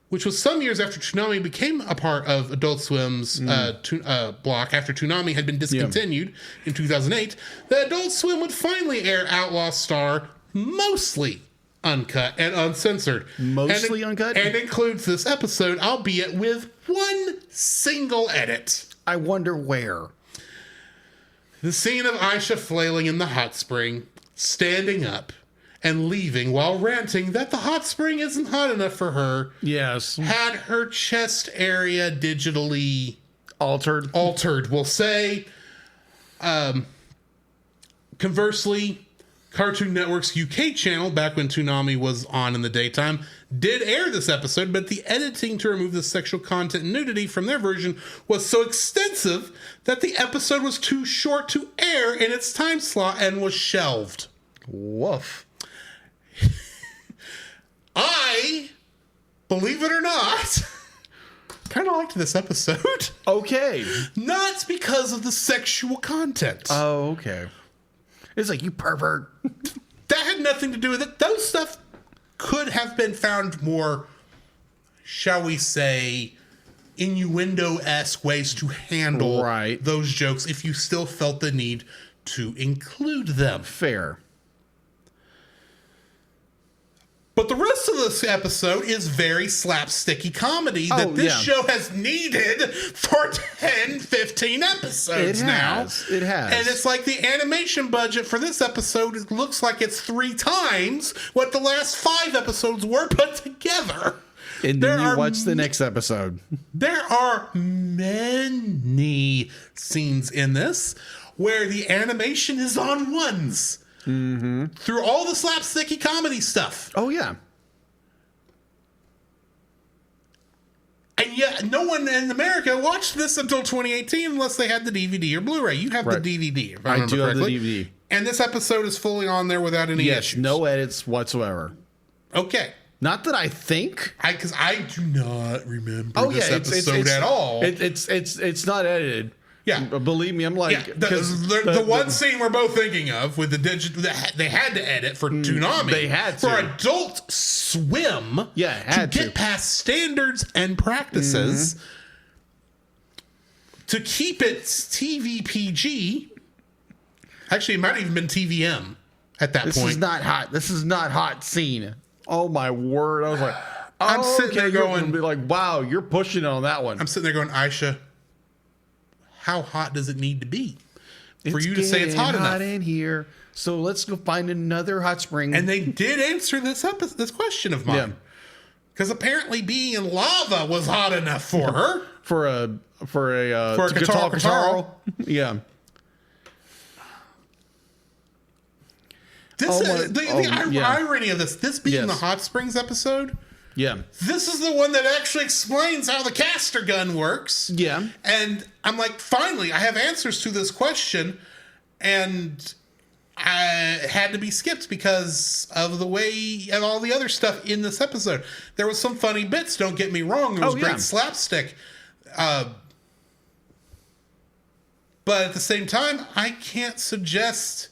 which was some years after Toonami became a part of Adult Swim's block, after Toonami had been discontinued in 2008, that Adult Swim would finally air Outlaw Star mostly uncut and uncensored. Mostly uncut? And includes this episode, albeit with one single edit. I wonder where. The scene of Aisha flailing in the hot spring, standing up, and leaving while ranting that the hot spring isn't hot enough for her, Yes. had her chest area digitally Altered. we'll say. Conversely, Cartoon Network's UK channel, back when Toonami was on in the daytime, did air this episode, but the editing to remove the sexual content and nudity from their version was so extensive that the episode was too short to air in its time slot and was shelved. Woof. I, believe it or not, kind of liked this episode. Okay. Not because of the sexual content. Oh, okay. It's like, you pervert. That had nothing to do with it. Those stuff could have been found more, shall we say, innuendo-esque ways to handle those jokes if you still felt the need to include them. Fair. But the rest of this episode is very slapsticky comedy that this show has needed for 10, 15 episodes now. It has. And it's like the animation budget for this episode, it looks like it's 3 times what the last 5 episodes were put together. And then you watch the next episode. There are many scenes in this where the animation is on ones. Mm-hmm. Through all the slapsticky comedy stuff. Oh, yeah. And yet, no one in America watched this until 2018 unless they had the DVD or Blu-ray. You have the DVD, if I remember do correctly. have the DVD. And this episode is fully on there without any issues. No edits whatsoever. Okay. Not that I think. Because I do not remember this episode at all. It's not edited. Yeah, believe me, I'm like the one scene we're both thinking of with the digital. They had to edit for Toonami. They had to for Adult Swim. Yeah, had to get past standards and practices to keep it TV PG. Actually, it might have even been TVM at that point. This is not hot. This is not hot scene. Oh my word! I was like, I'm sitting there going, be like, wow, you're pushing on that one. I'm sitting there going, Aisha, how hot does it need to be for you to say it's hot enough in here? So let's go find another hot spring. And they did answer this question of mine, because apparently being in lava was hot enough for her for a guitar. Yeah. The irony of this being the Hot Springs episode. Yeah. This is the one that actually explains how the caster gun works. Yeah. And I'm like, finally, I have answers to this question. And I had to be skipped because of the way of all the other stuff in this episode. There was some funny bits, don't get me wrong. There was great slapstick. But at the same time, I can't suggest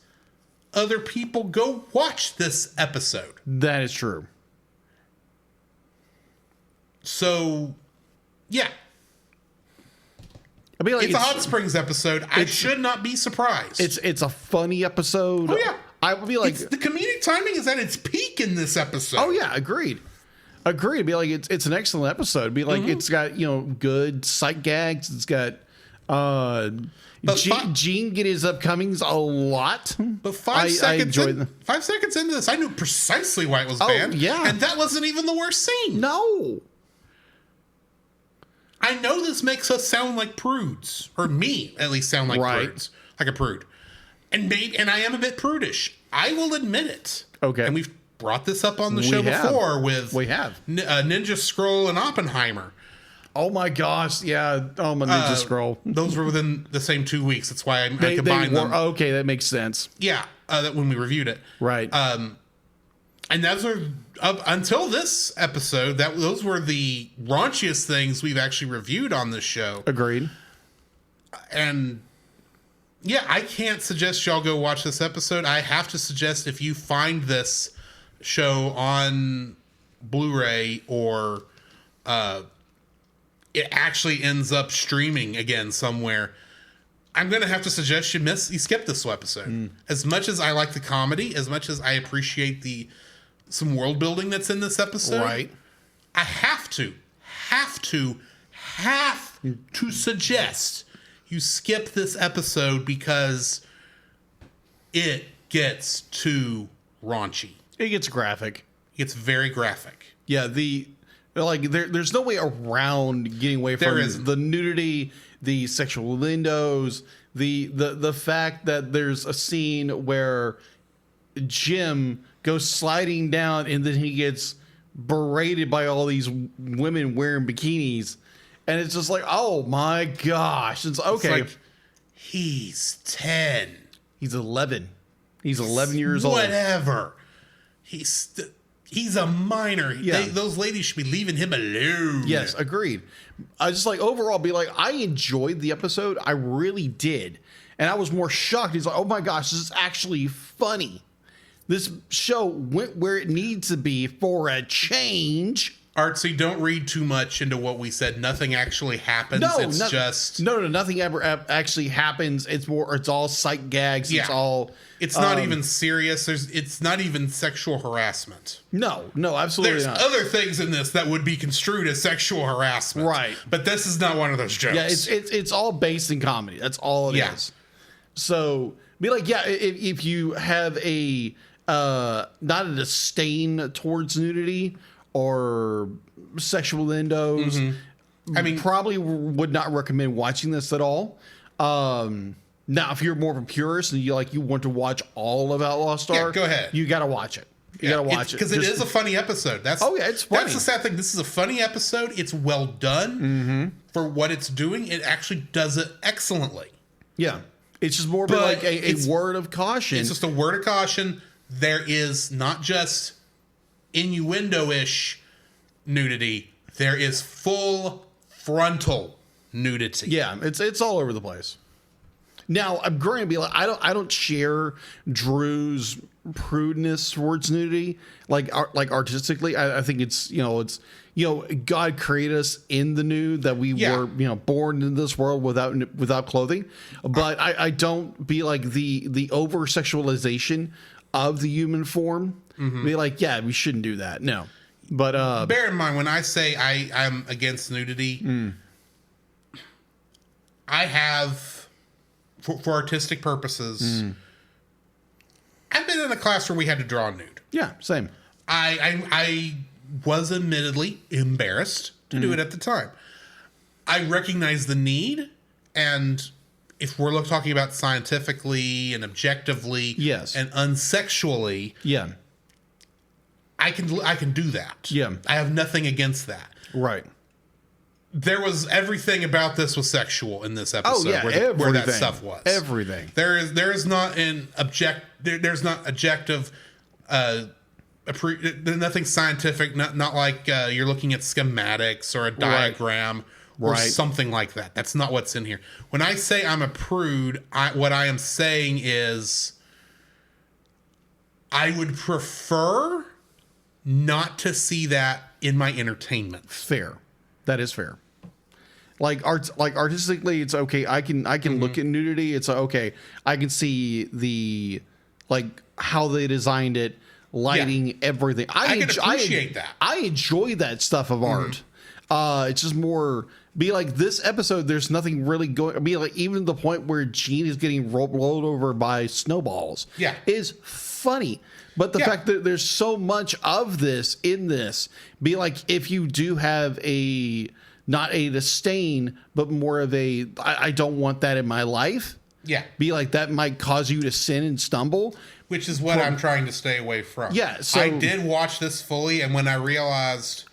other people go watch this episode. That is true. So, yeah. I mean, like, it's a Hot Springs episode. I should not be surprised. It's a funny episode. Oh, yeah. I would be like... the comedic timing is at its peak in this episode. Oh, yeah. Agreed. It'd be like, it's an excellent episode. It'd be like, it's got, good sight gags. It's got... Gene get his upcomings a lot. But 5 seconds into this, I knew precisely why it was banned. Yeah. And that wasn't even the worst scene. No. I know this makes us sound like prudes, or me at least sound like prudes, like a prude. And I am a bit prudish. I will admit it. Okay. And we've brought this up on the show before with Ninja Scroll and Oppenheimer. Oh my gosh, yeah. Oh, my Ninja Scroll. Those were within the same 2 weeks. That's why I combined them. Okay, that makes sense. Yeah, when we reviewed it. Right. And those are, until this episode, those were the raunchiest things we've actually reviewed on this show. Agreed. And yeah, I can't suggest y'all go watch this episode. I have to suggest if you find this show on Blu-ray or it actually ends up streaming again somewhere, I'm going to have to suggest you skip this episode. As much as I like the comedy, as much as I appreciate some world building that's in this episode, right? I have to suggest you skip this episode because it gets too raunchy. It gets graphic. It's very graphic. Yeah, there's no way around getting away from the nudity, the sexual innuendos, the fact that there's a scene where Jim goes sliding down and then he gets berated by all these women wearing bikinis, and it's just like, oh my gosh, it's okay. It's like, he's 10. He's 11. He's 11 years old. Whatever. He's a minor. Yeah. Those ladies should be leaving him alone. Yes, agreed. I just like overall be like, I enjoyed the episode. I really did. And I was more shocked. He's like, oh my gosh, this is actually funny. This show went where it needs to be for a change. Artsy, don't read too much into what we said. Nothing actually happens. Nothing ever actually happens. It's all sight gags. Yeah. It's not even serious. It's not even sexual harassment. No, absolutely not. There's other things in this that would be construed as sexual harassment. Right. But this is not one of those jokes. Yeah, it's all based in comedy. That's all it is. So be like, yeah, if you have a not a disdain towards nudity or sexual endos, I mean, probably would not recommend watching this at all. Now, if you're more of a purist and you want to watch all of Outlaw Star, go ahead. You got to watch it. You got to watch it because it is a funny episode. It's funny. That's the sad thing. This is a funny episode. It's well done for what it's doing. It actually does it excellently. Yeah, it's just more of like a word of caution. It's just a word of caution. There is not just innuendo-ish nudity. There is full frontal nudity. Yeah, it's all over the place. Now, I'm going to be like, I don't share Drew's prudeness towards nudity, like artistically. I think it's God created us in the nude, that we were born in this world without clothing. But I don't be like the over sexualization of the human form. Be like, yeah, we shouldn't do that. No, but bear in mind when I say I'm against nudity, I have. For artistic purposes, I've been in a class where we had to draw nude. Yeah, same. I was admittedly embarrassed to do it at the time. I recognize the need, and if we're talking about scientifically and objectively, and unsexually, I can do that. Yeah, I have nothing against that. Right. There was everything about this was sexual in this episode. Oh yeah, where that stuff was. Everything. There is not an there's not objective. There's nothing scientific. Not like you're looking at schematics or a diagram or something like that. That's not what's in here. When I say I'm a prude, what I am saying is I would prefer not to see that in my entertainment. Fair. That is fair. Like artistically, it's okay. I can look at nudity. It's okay. I can see the how they designed it, lighting, everything. I can appreciate that. I enjoy that stuff of art. It's just more be like this episode. There's nothing really going. Be like even the point where Gene is getting rolled over by snowballs. Yeah, is funny. But the fact that there's so much of this in this, be like if you do have not a disdain, but more of I don't want that in my life. Yeah. Be like that might cause you to sin and stumble. Which is what I'm trying to stay away from. Yeah. So I did watch this fully, and when I realized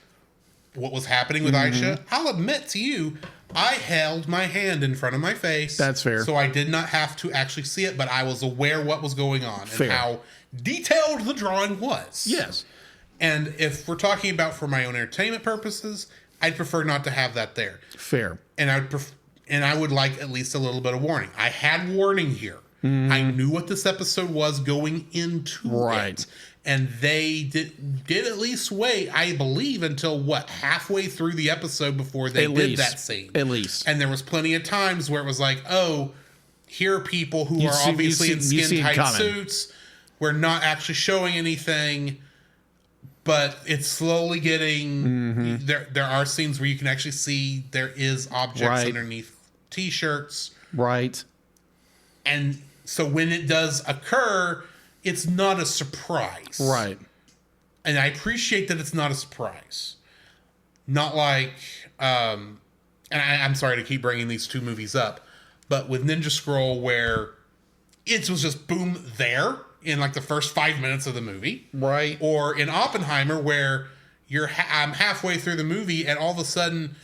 what was happening with Aisha, I'll admit to you, I held my hand in front of my face. That's fair. So I did not have to actually see it, but I was aware what was going on and how detailed the drawing was. Yes. And if we're talking about for my own entertainment purposes, I'd prefer not to have that there. Fair. And I would like at least a little bit of warning. I had warning here. I knew what this episode was going into it. And they did at least wait, I believe, until halfway through the episode before they did that scene. At least. And there was plenty of times where it was like, oh, here are people who are obviously in skin-tight suits. We're not actually showing anything, but it's slowly getting... There are scenes where you can actually see there is objects underneath T-shirts. Right. And so when it does occur, it's not a surprise. Right. And I appreciate that it's not a surprise. Not like... and I'm sorry to keep bringing these two movies up, but with Ninja Scroll where it was just boom there in like the first 5 minutes of the movie. Right. Or in Oppenheimer where I'm halfway through the movie and all of a sudden,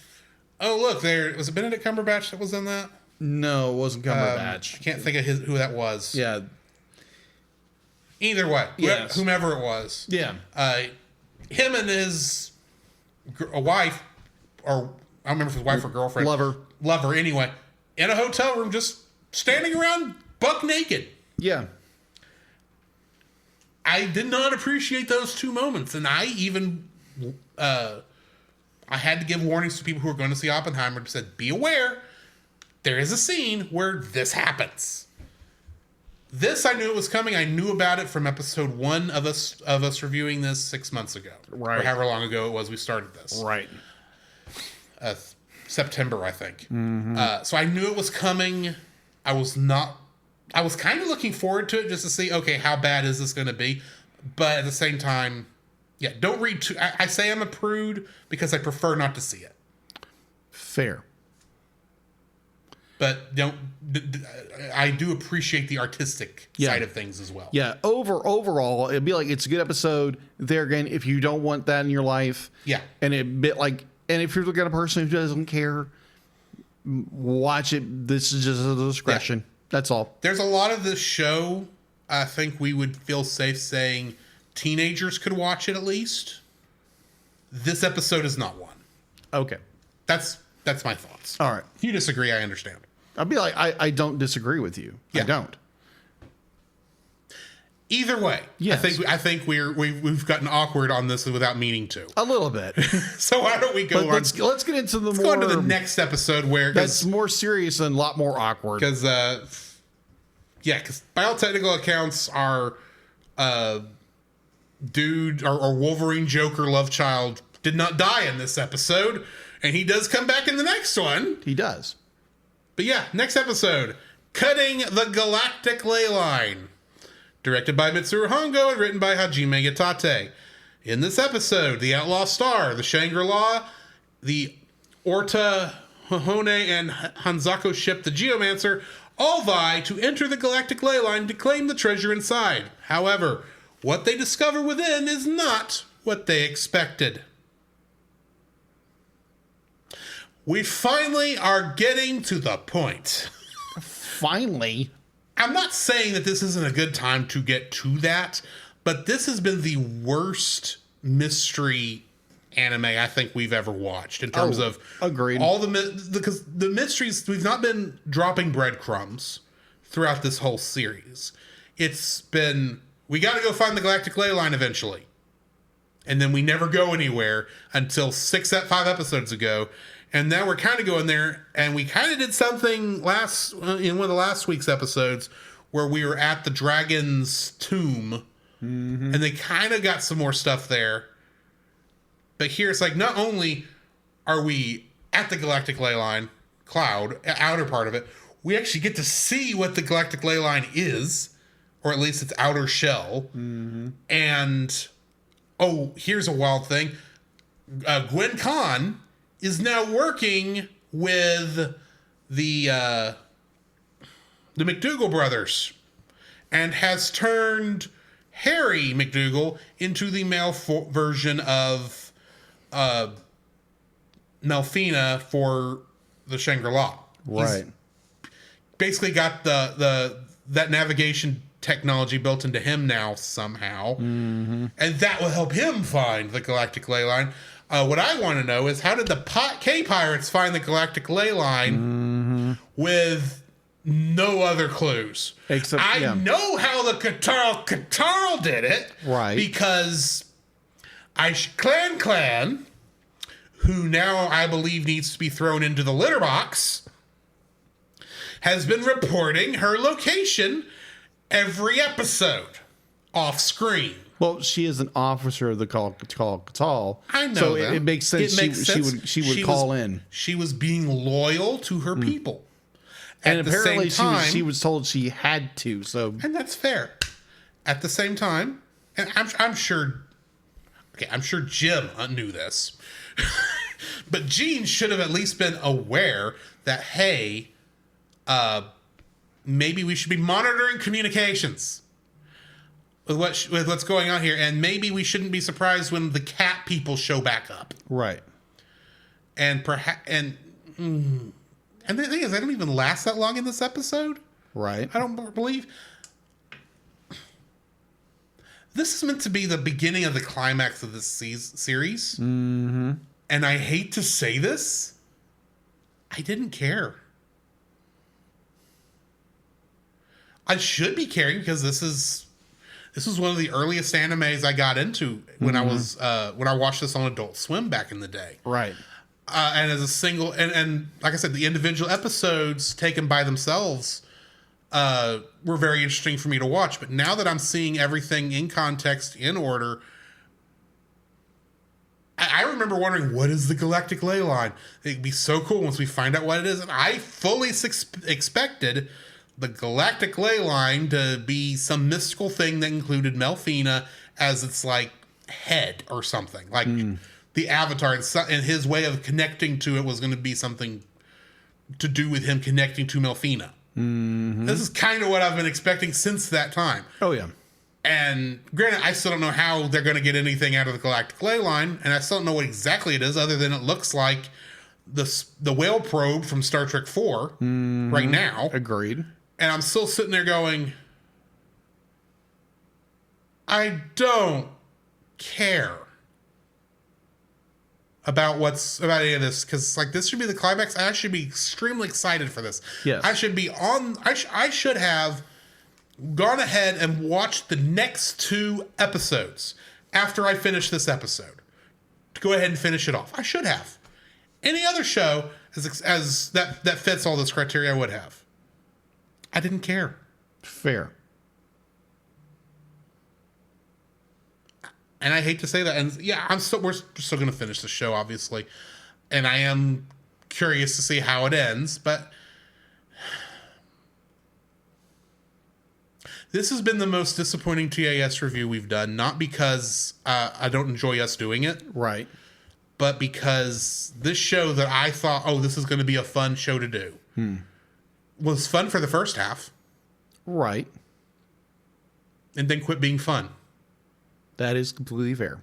oh, look, was it Benedict Cumberbatch that was in that? No, it wasn't Cumberbatch. I can't think of who that was. Yeah. Either way, whomever it was. Yeah. him and his wife, or I don't remember if it was wife or girlfriend. Lover, anyway, in a hotel room just standing around buck naked. Yeah. I did not appreciate those two moments. And I even, I had to give warnings to people who are going to see Oppenheimer. Said, be aware, there is a scene where this happens. This, I knew it was coming. I knew about it from episode 1 of us reviewing this 6 months ago. Right. Or however long ago it was we started this. Right. September, I think. So I knew it was coming. I was kind of looking forward to it just to see, okay, how bad is this going to be? But at the same time, yeah, don't read too... I say I'm a prude because I prefer not to see it. Fair. But I do appreciate the artistic side of things as well. Yeah, overall, it'd be like, it's a good episode. There again, if you don't want that in your life... Yeah. And if you're looking at a person who doesn't care, watch it. This is just a discretion. Yeah. That's all. There's a lot of this show, I think we would feel safe saying teenagers could watch it at least. This episode is not one. Okay. That's my thoughts. All right. If you disagree, I understand. I'd be like, I don't disagree with you. Yeah. I don't. Either way, yes. I think we've gotten awkward on this without meaning to. A little bit. So why don't we go on? Let's get into the let's more... go on to the next episode where... That's more serious and a lot more awkward. Because, by all technical accounts, our dude, our Wolverine Joker love child did not die in this episode. And he does come back in the next one. He does. But yeah, next episode, Cutting the Galactic Leyline. Directed by Mitsuru Hongo and written by Hajime Yatate. In this episode, the Outlaw Star, the Shangri-La, the Orta Hohone, and Hanzako ship, the Geomancer, all vie to enter the Galactic Leyline to claim the treasure inside. However, what they discover within is not what they expected. We finally are getting to the point. Finally? I'm not saying that this isn't a good time to get to that, but this has been the worst mystery anime I think we've ever watched in terms of agreed. All because the mysteries, we've not been dropping breadcrumbs throughout this whole series. It's been, we got to go find the Galactic Leyline eventually. And then we never go anywhere until 5 episodes ago. And now we're kind of going there, and we kind of did something in one of the last week's episodes where we were at the dragon's tomb, and they kind of got some more stuff there. But here it's like, not only are we at the Galactic Leyline cloud, outer part of it, we actually get to see what the Galactic Leyline is, or at least its outer shell. And, here's a wild thing. Gwen Khan is now working with the McDougal brothers and has turned Harry McDougal into the male version of Melfina for the Shangri-La. Right. He's basically got that navigation technology built into him now somehow. And that will help him find the Galactic Leyline. What I want to know is, how did the K-Pirates find the Galactic Leyline with no other clues? Except, I know how the Katarl did it. Right. Because Clan, who now I believe needs to be thrown into the litter box, has been reporting her location every episode off screen. Well, she is an officer of the Katal. I know. So that. it makes sense. She would call in. She was being loyal to her people. And apparently she was told she had to. So, and that's fair. At the same time, and I'm sure. Okay, I'm sure Jim knew this, but Gene should have at least been aware that, hey, maybe we should be monitoring communications with what's going on here, and maybe we shouldn't be surprised when the cat people show back up. Right. And perhaps and the thing is, they don't even last that long in this episode. Right. I don't believe. this is meant to be the beginning of the climax of this series. Mm-hmm. And I hate to say this, I didn't care. I should be caring because this is one of the earliest animes I got into when I was when I watched this on Adult Swim back in the day. Right. And as a single, and like I said, the individual episodes taken by themselves were very interesting for me to watch. But now that I'm seeing everything in context, in order, I remember wondering, what is the Galactic Leyline? It'd be so cool once we find out what it is. And I fully expected the Galactic Leyline to be some mystical thing that included Melfina as its like head or something. Like the Avatar and his way of connecting to it was going to be something to do with him connecting to Melfina. Mm-hmm. This is kind of what I've been expecting since that time. Oh, yeah. And granted, I still don't know how they're going to get anything out of the Galactic Leyline, and I still don't know what exactly it is, other than it looks like the whale probe from Star Trek 4 right now. Agreed. And I'm still sitting there going, I don't care about any of this, because like this should be the climax. I should be extremely excited for this. Yes. I should be I should have gone ahead and watched the next 2 episodes after I finish this episode to go ahead and finish it off. I should have. Any other show as that fits all this criteria, I would have. I didn't care. Fair. And I hate to say that. And yeah, we're still going to finish the show, obviously. And I am curious to see how it ends. But this has been the most disappointing TAS review we've done. Not because I don't enjoy us doing it. Right. But because this show that I thought, this is going to be a fun show to do, was fun for the first half. Right. And then quit being fun. That is completely fair.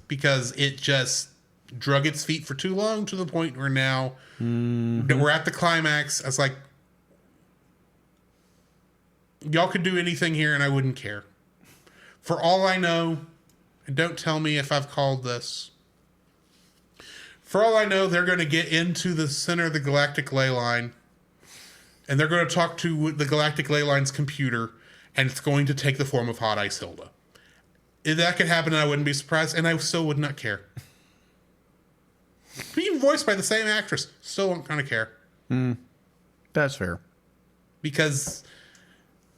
Because it just drug its feet for too long to the point where now that we're at the climax. I was like, y'all could do anything here and I wouldn't care. For all I know, and don't tell me if I've called this, for all I know, they're going to get into the center of the Galactic Leyline and they're going to talk to the Galactic Leyline's computer, and it's going to take the form of Hot Ice Hilda. If that could happen, I wouldn't be surprised, and I still would not care. Being voiced by the same actress, still don't kind of care. That's fair. Because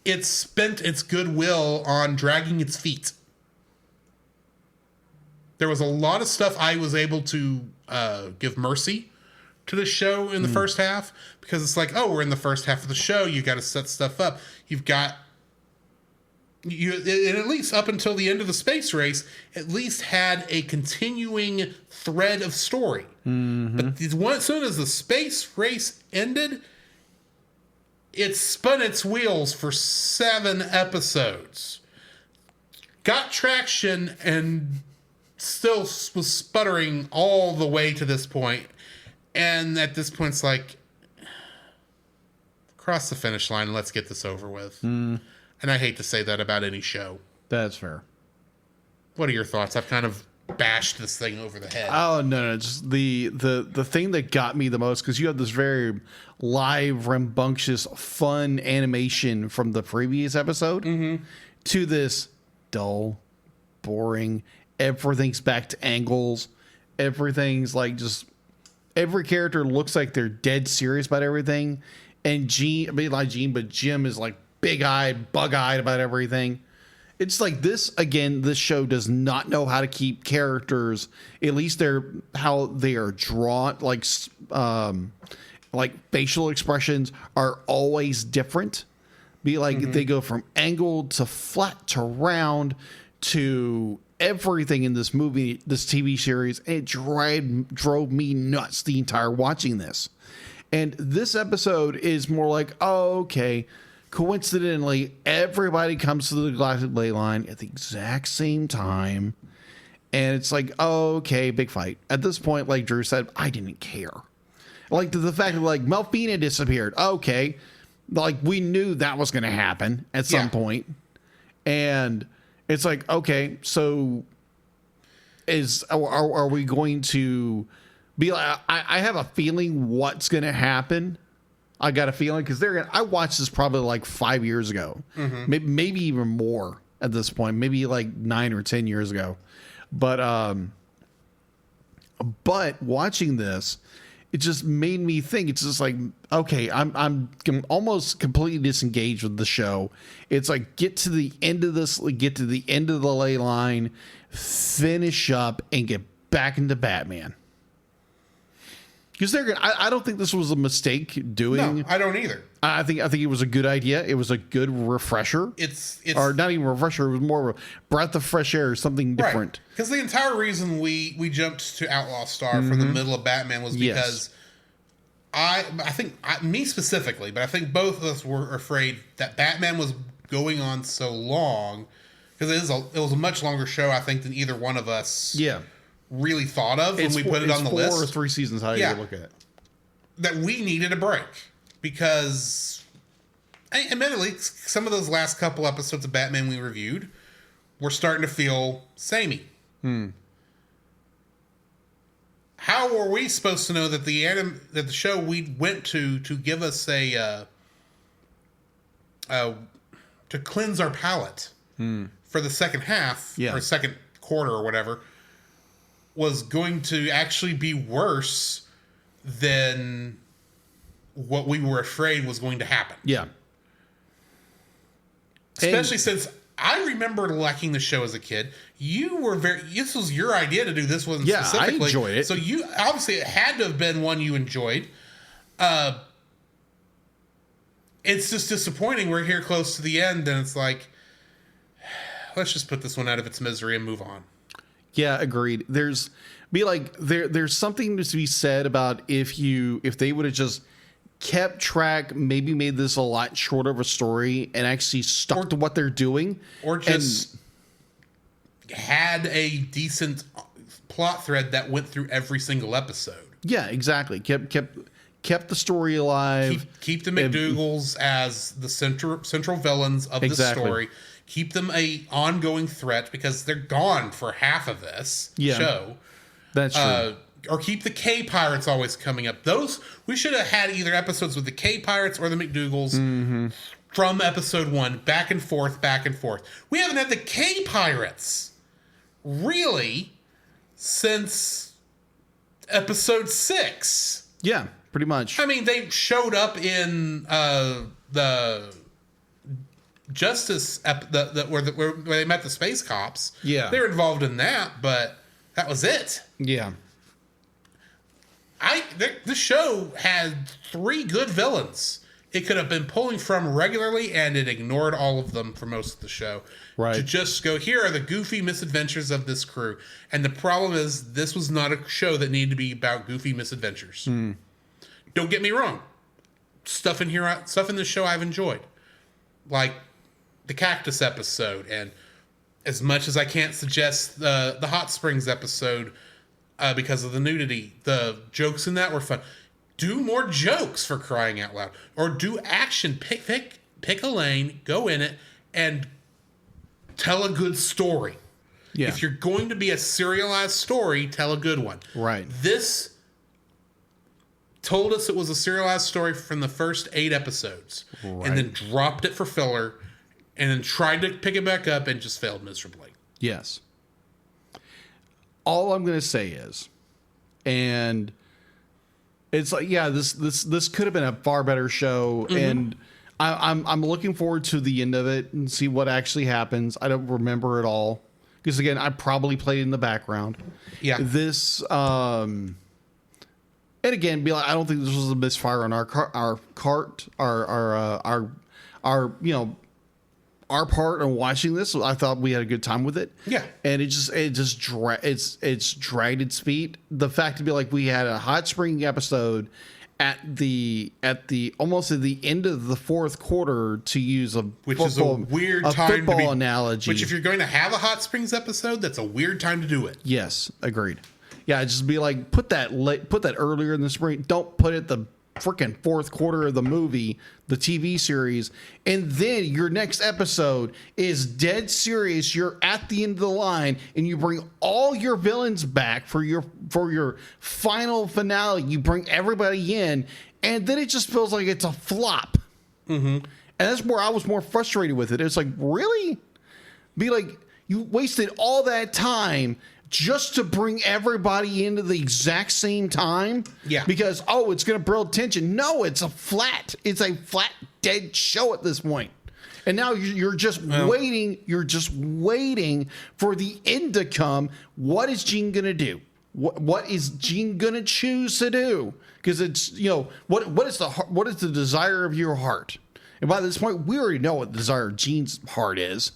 it spent its goodwill on dragging its feet. There was a lot of stuff I was able to give mercy to the show in the first half, because it's like, we're in the first half of the show. You got to set stuff up. You've got and at least up until the end of the space race, at least had a continuing thread of story. But as soon as the space race ended, it spun its wheels for 7 episodes. Got traction and still was sputtering all the way to this point. And at this point, it's like, cross the finish line and let's get this over with. And I hate to say that about any show. That's fair. What are your thoughts? I've kind of bashed this thing over the head. Oh, no. Just the thing that got me the most, because you have this very live, rambunctious, fun animation from the previous episode to this dull, boring, everything's back to angles. Everything's like just... Every character looks like they're dead serious about everything. And not Gene, but Jim is like big-eyed, bug-eyed about everything. It's like this show does not know how to keep characters, at least how they are drawn, like facial expressions are always different. They go from angled to flat to round to everything in this movie, this TV series. It drove me nuts the entire watching this. And this episode is more like, okay, coincidentally, everybody comes to the Galactic Leyline at the exact same time. And it's like, okay, big fight. At this point, like Drew said, I didn't care. Like the fact that like Melfina disappeared. Okay. Like we knew that was going to happen at some point. And it's like, okay, so are we going to be like, I have a feeling what's going to happen. I got a feeling because I watched this probably like 5 years ago, maybe even more at this point, maybe like 9 or 10 years ago. But watching this, it just made me think. It's just like, okay, I'm almost completely disengaged with the show. It's like, get to the end of this, get to the end of the ley line, finish up, and get back into Batman. Because I don't think this was a mistake doing. No, I don't either. I think it was a good idea. It was a good refresher. It's or not even a refresher. It was more of a breath of fresh air, something different. Because the entire reason we jumped to Outlaw Star from the middle of Batman was because I think me specifically, but I think both of us were afraid that Batman was going on so long because it was a much longer show, I think, than either one of us. Really thought of when we put it on the list. 4 or 3 seasons, how you look at it. That we needed a break because, admittedly, some of those last couple episodes of Batman we reviewed were starting to feel samey. How were we supposed to know that the show we went to give us to cleanse our palate for the second half or second quarter or whatever was going to actually be worse than what we were afraid was going to happen. Yeah. Especially since I remember liking the show as a kid. You were this was your idea to do this one specifically. I enjoyed it. So you obviously it had to have been one you enjoyed. It's just disappointing. We're here close to the end and it's like, let's just put this one out of its misery and move on. Yeah, agreed. There's something to be said about if they would have just kept track, maybe made this a lot shorter of a story and actually stuck to what they're doing, or just had a decent plot thread that went through every single episode. Yeah, exactly. Kept the story alive. Keep the McDougalls as the central villains of the story. Keep them a ongoing threat because they're gone for half of this show. That's true. Or keep the K Pirates always coming up. Those we should have had either episodes with the K Pirates or the McDougalls from episode 1, back and forth, back and forth. We haven't had the K Pirates really since episode 6. Yeah, pretty much. I mean, they showed up in the Justice where they met the space cops. Yeah, they were involved in that, but that was it. Yeah, the show had 3 good villains. It could have been pulling from regularly, and it ignored all of them for most of the show. Right. To just go, here are the goofy misadventures of this crew. And the problem is, this was not a show that needed to be about goofy misadventures. Don't get me wrong. Stuff in this show I've enjoyed. Like the cactus episode, and as much as I can't suggest the hot springs episode because of the nudity, the jokes in that were fun. Do more jokes, for crying out loud, or do action. Pick a lane, go in it, and tell a good story. Yeah. If you're going to be a serialized story, tell a good one. Right. This told us it was a serialized story from the first 8 episodes, and then dropped it for filler, and then tried to pick it back up and just failed miserably. Yes. All I'm going to say is, and it's like, yeah, this could have been a far better show, and I'm looking forward to the end of it and see what actually happens. I don't remember it all because, again, I probably played in the background. Yeah. This and again, be like, I don't think this was a misfire on our part on watching this. I thought we had a good time with it. Yeah. And it's dragged its feet. The fact to be like, we had a hot spring episode at the almost at the end of the fourth quarter, to use football analogy. Which, if you're going to have a hot springs episode, that's a weird time to do it. Yes, agreed. Yeah, just be like, put that earlier in the spring. Don't put it the freaking fourth quarter of the movie, the TV series, and then your next episode is dead serious. You're at the end of the line, and you bring all your villains back for your final finale. You bring everybody in, and then it just feels like it's a flop. And that's where I was more frustrated with it. It's like, really? Be like, you wasted all that time just to bring everybody into the exact same time? Yeah. Because, it's going to build tension. No, it's a flat, dead show at this point. And now you're just waiting. You're just waiting for the end to come. What is Gene going to do? What is Gene going to choose to do? Because it's, what is the desire of your heart? And by this point, we already know what the desire of Gene's heart is.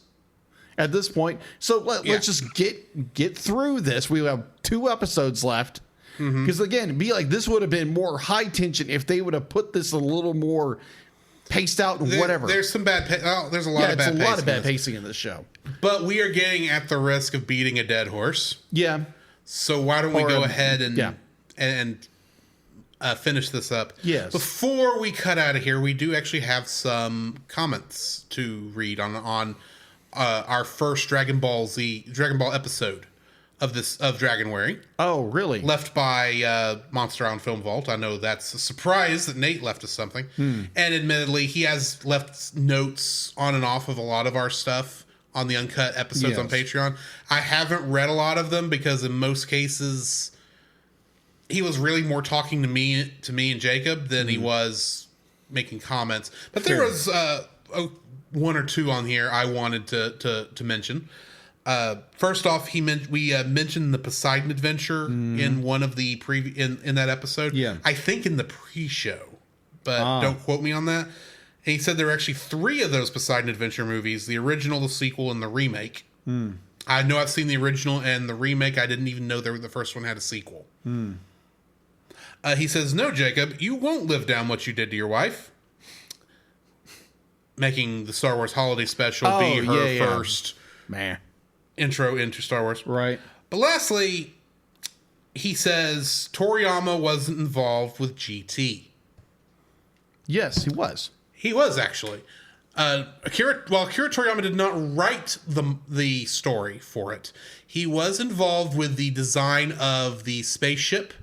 At this point, so let's just get through this. We have 2 episodes left, because again, be like, this would have been more high tension if they would have put this a little more paced out and whatever. There's some bad. There's a lot of bad. It's a lot of bad pacing in this show. But we are getting at the risk of beating a dead horse. Yeah. So why don't we go ahead and finish this up? Yes. Before we cut out of here, we do actually have some comments to read on our first Dragon Ball episode of Dragonuary. Oh, really? Left by Monster Island Film Vault. I know that's a surprise that Nate left us something. And admittedly, he has left notes on and off of a lot of our stuff on the uncut episodes on Patreon. I haven't read a lot of them because in most cases, he was really more talking to me and Jacob than he was making comments. But there was 1 or 2 on here I wanted to mention. First off, we mentioned the Poseidon Adventure in one of the in that episode. Yeah, I think in the pre-show, but don't quote me on that. And he said there were actually 3 of those Poseidon Adventure movies: the original, the sequel, and the remake. I know I've seen the original and the remake. I didn't even know the first one had a sequel. He says, "No, Jacob, you won't live down what you did to your wife." Making the Star Wars Holiday Special be her first intro into Star Wars. Right. But lastly, he says Toriyama wasn't involved with GT. Yes, he was. He was, actually. Akira Toriyama did not write the story for it, he was involved with the design of the spaceship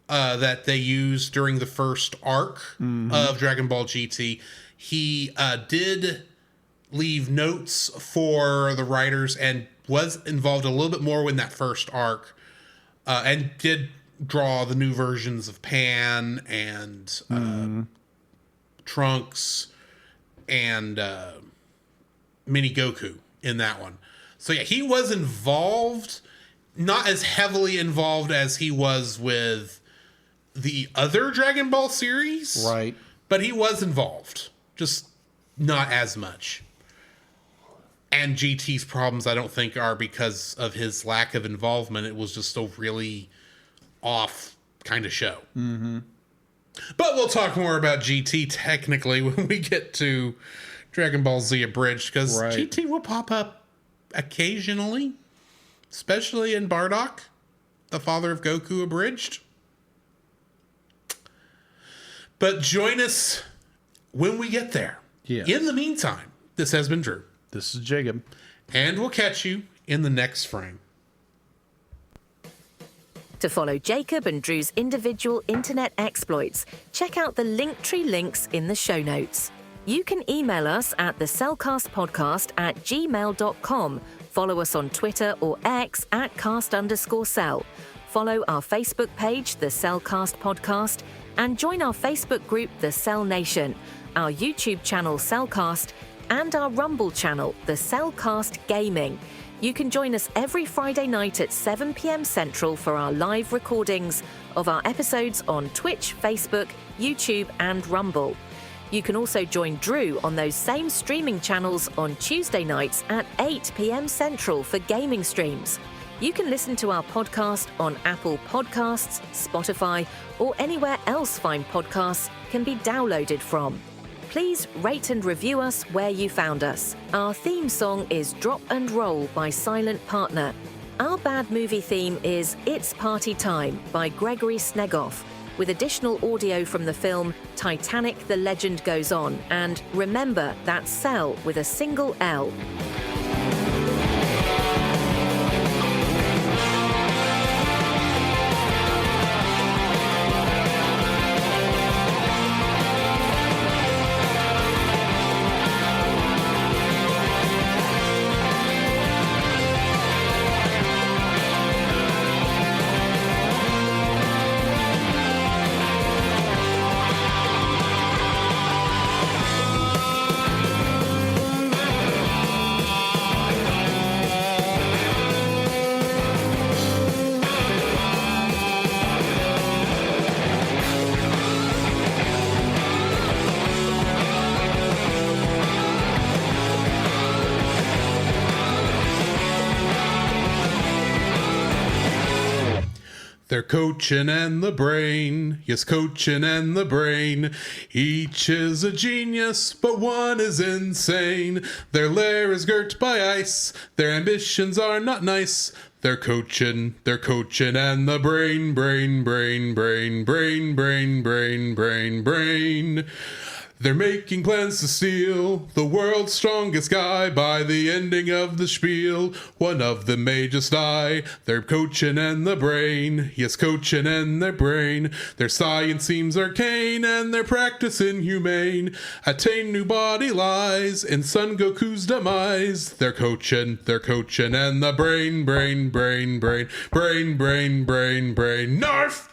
that they used during the first arc of Dragon Ball GT. He did leave notes for the writers and was involved a little bit more in that first arc, and did draw the new versions of Pan and Trunks and Mini Goku in that one. So yeah, he was involved, not as heavily involved as he was with the other Dragon Ball series. Right. But he was involved, just not as much. And GT's problems, I don't think, are because of his lack of involvement. It was just a really off kind of show. Mm-hmm. But we'll talk more about GT technically when we get to Dragon Ball Z Abridged, because GT will pop up occasionally, especially in Bardock, the father of Goku Abridged. But join us when we get there. Yeah. In the meantime, this has been Drew. This is Jacob. And we'll catch you in the next frame. To follow Jacob and Drew's individual internet exploits, check out the Linktree links in the show notes. You can email us at thecellcastpodcast@gmail.com. Follow us on Twitter or X at @cast_cell. Follow our Facebook page, The Cellcast Podcast, and join our Facebook group, The Cell Nation, our YouTube channel, Cellcast, and our Rumble channel, The Cellcast Gaming. You can join us every Friday night at 7 p.m. Central for our live recordings of our episodes on Twitch, Facebook, YouTube, and Rumble. You can also join Drew on those same streaming channels on Tuesday nights at 8 p.m. Central for gaming streams. You can listen to our podcast on Apple Podcasts, Spotify, or anywhere else fine podcasts can be downloaded from. Please rate and review us where you found us. Our theme song is Drop and Roll by Silent Partner. Our bad movie theme is It's Party Time by Gregory Snegoff. with additional audio from the film Titanic: The Legend Goes On. And remember, that's Cell with a single L. They're coaching and the brain, yes, coaching and the brain. Each is a genius, but one is insane. Their lair is girt by ice, their ambitions are not nice. They're coaching and the brain, brain, brain, brain, brain, brain, brain, brain, brain. They're making plans to steal the world's strongest guy. By the ending of the spiel, one of them may just die. They're coaching and the brain, yes, coaching and their brain. Their science seems arcane and their practice inhumane. Attain new body lies in Son Goku's demise. They're coaching and the brain, brain, brain, brain, brain, brain, brain, brain. Narf!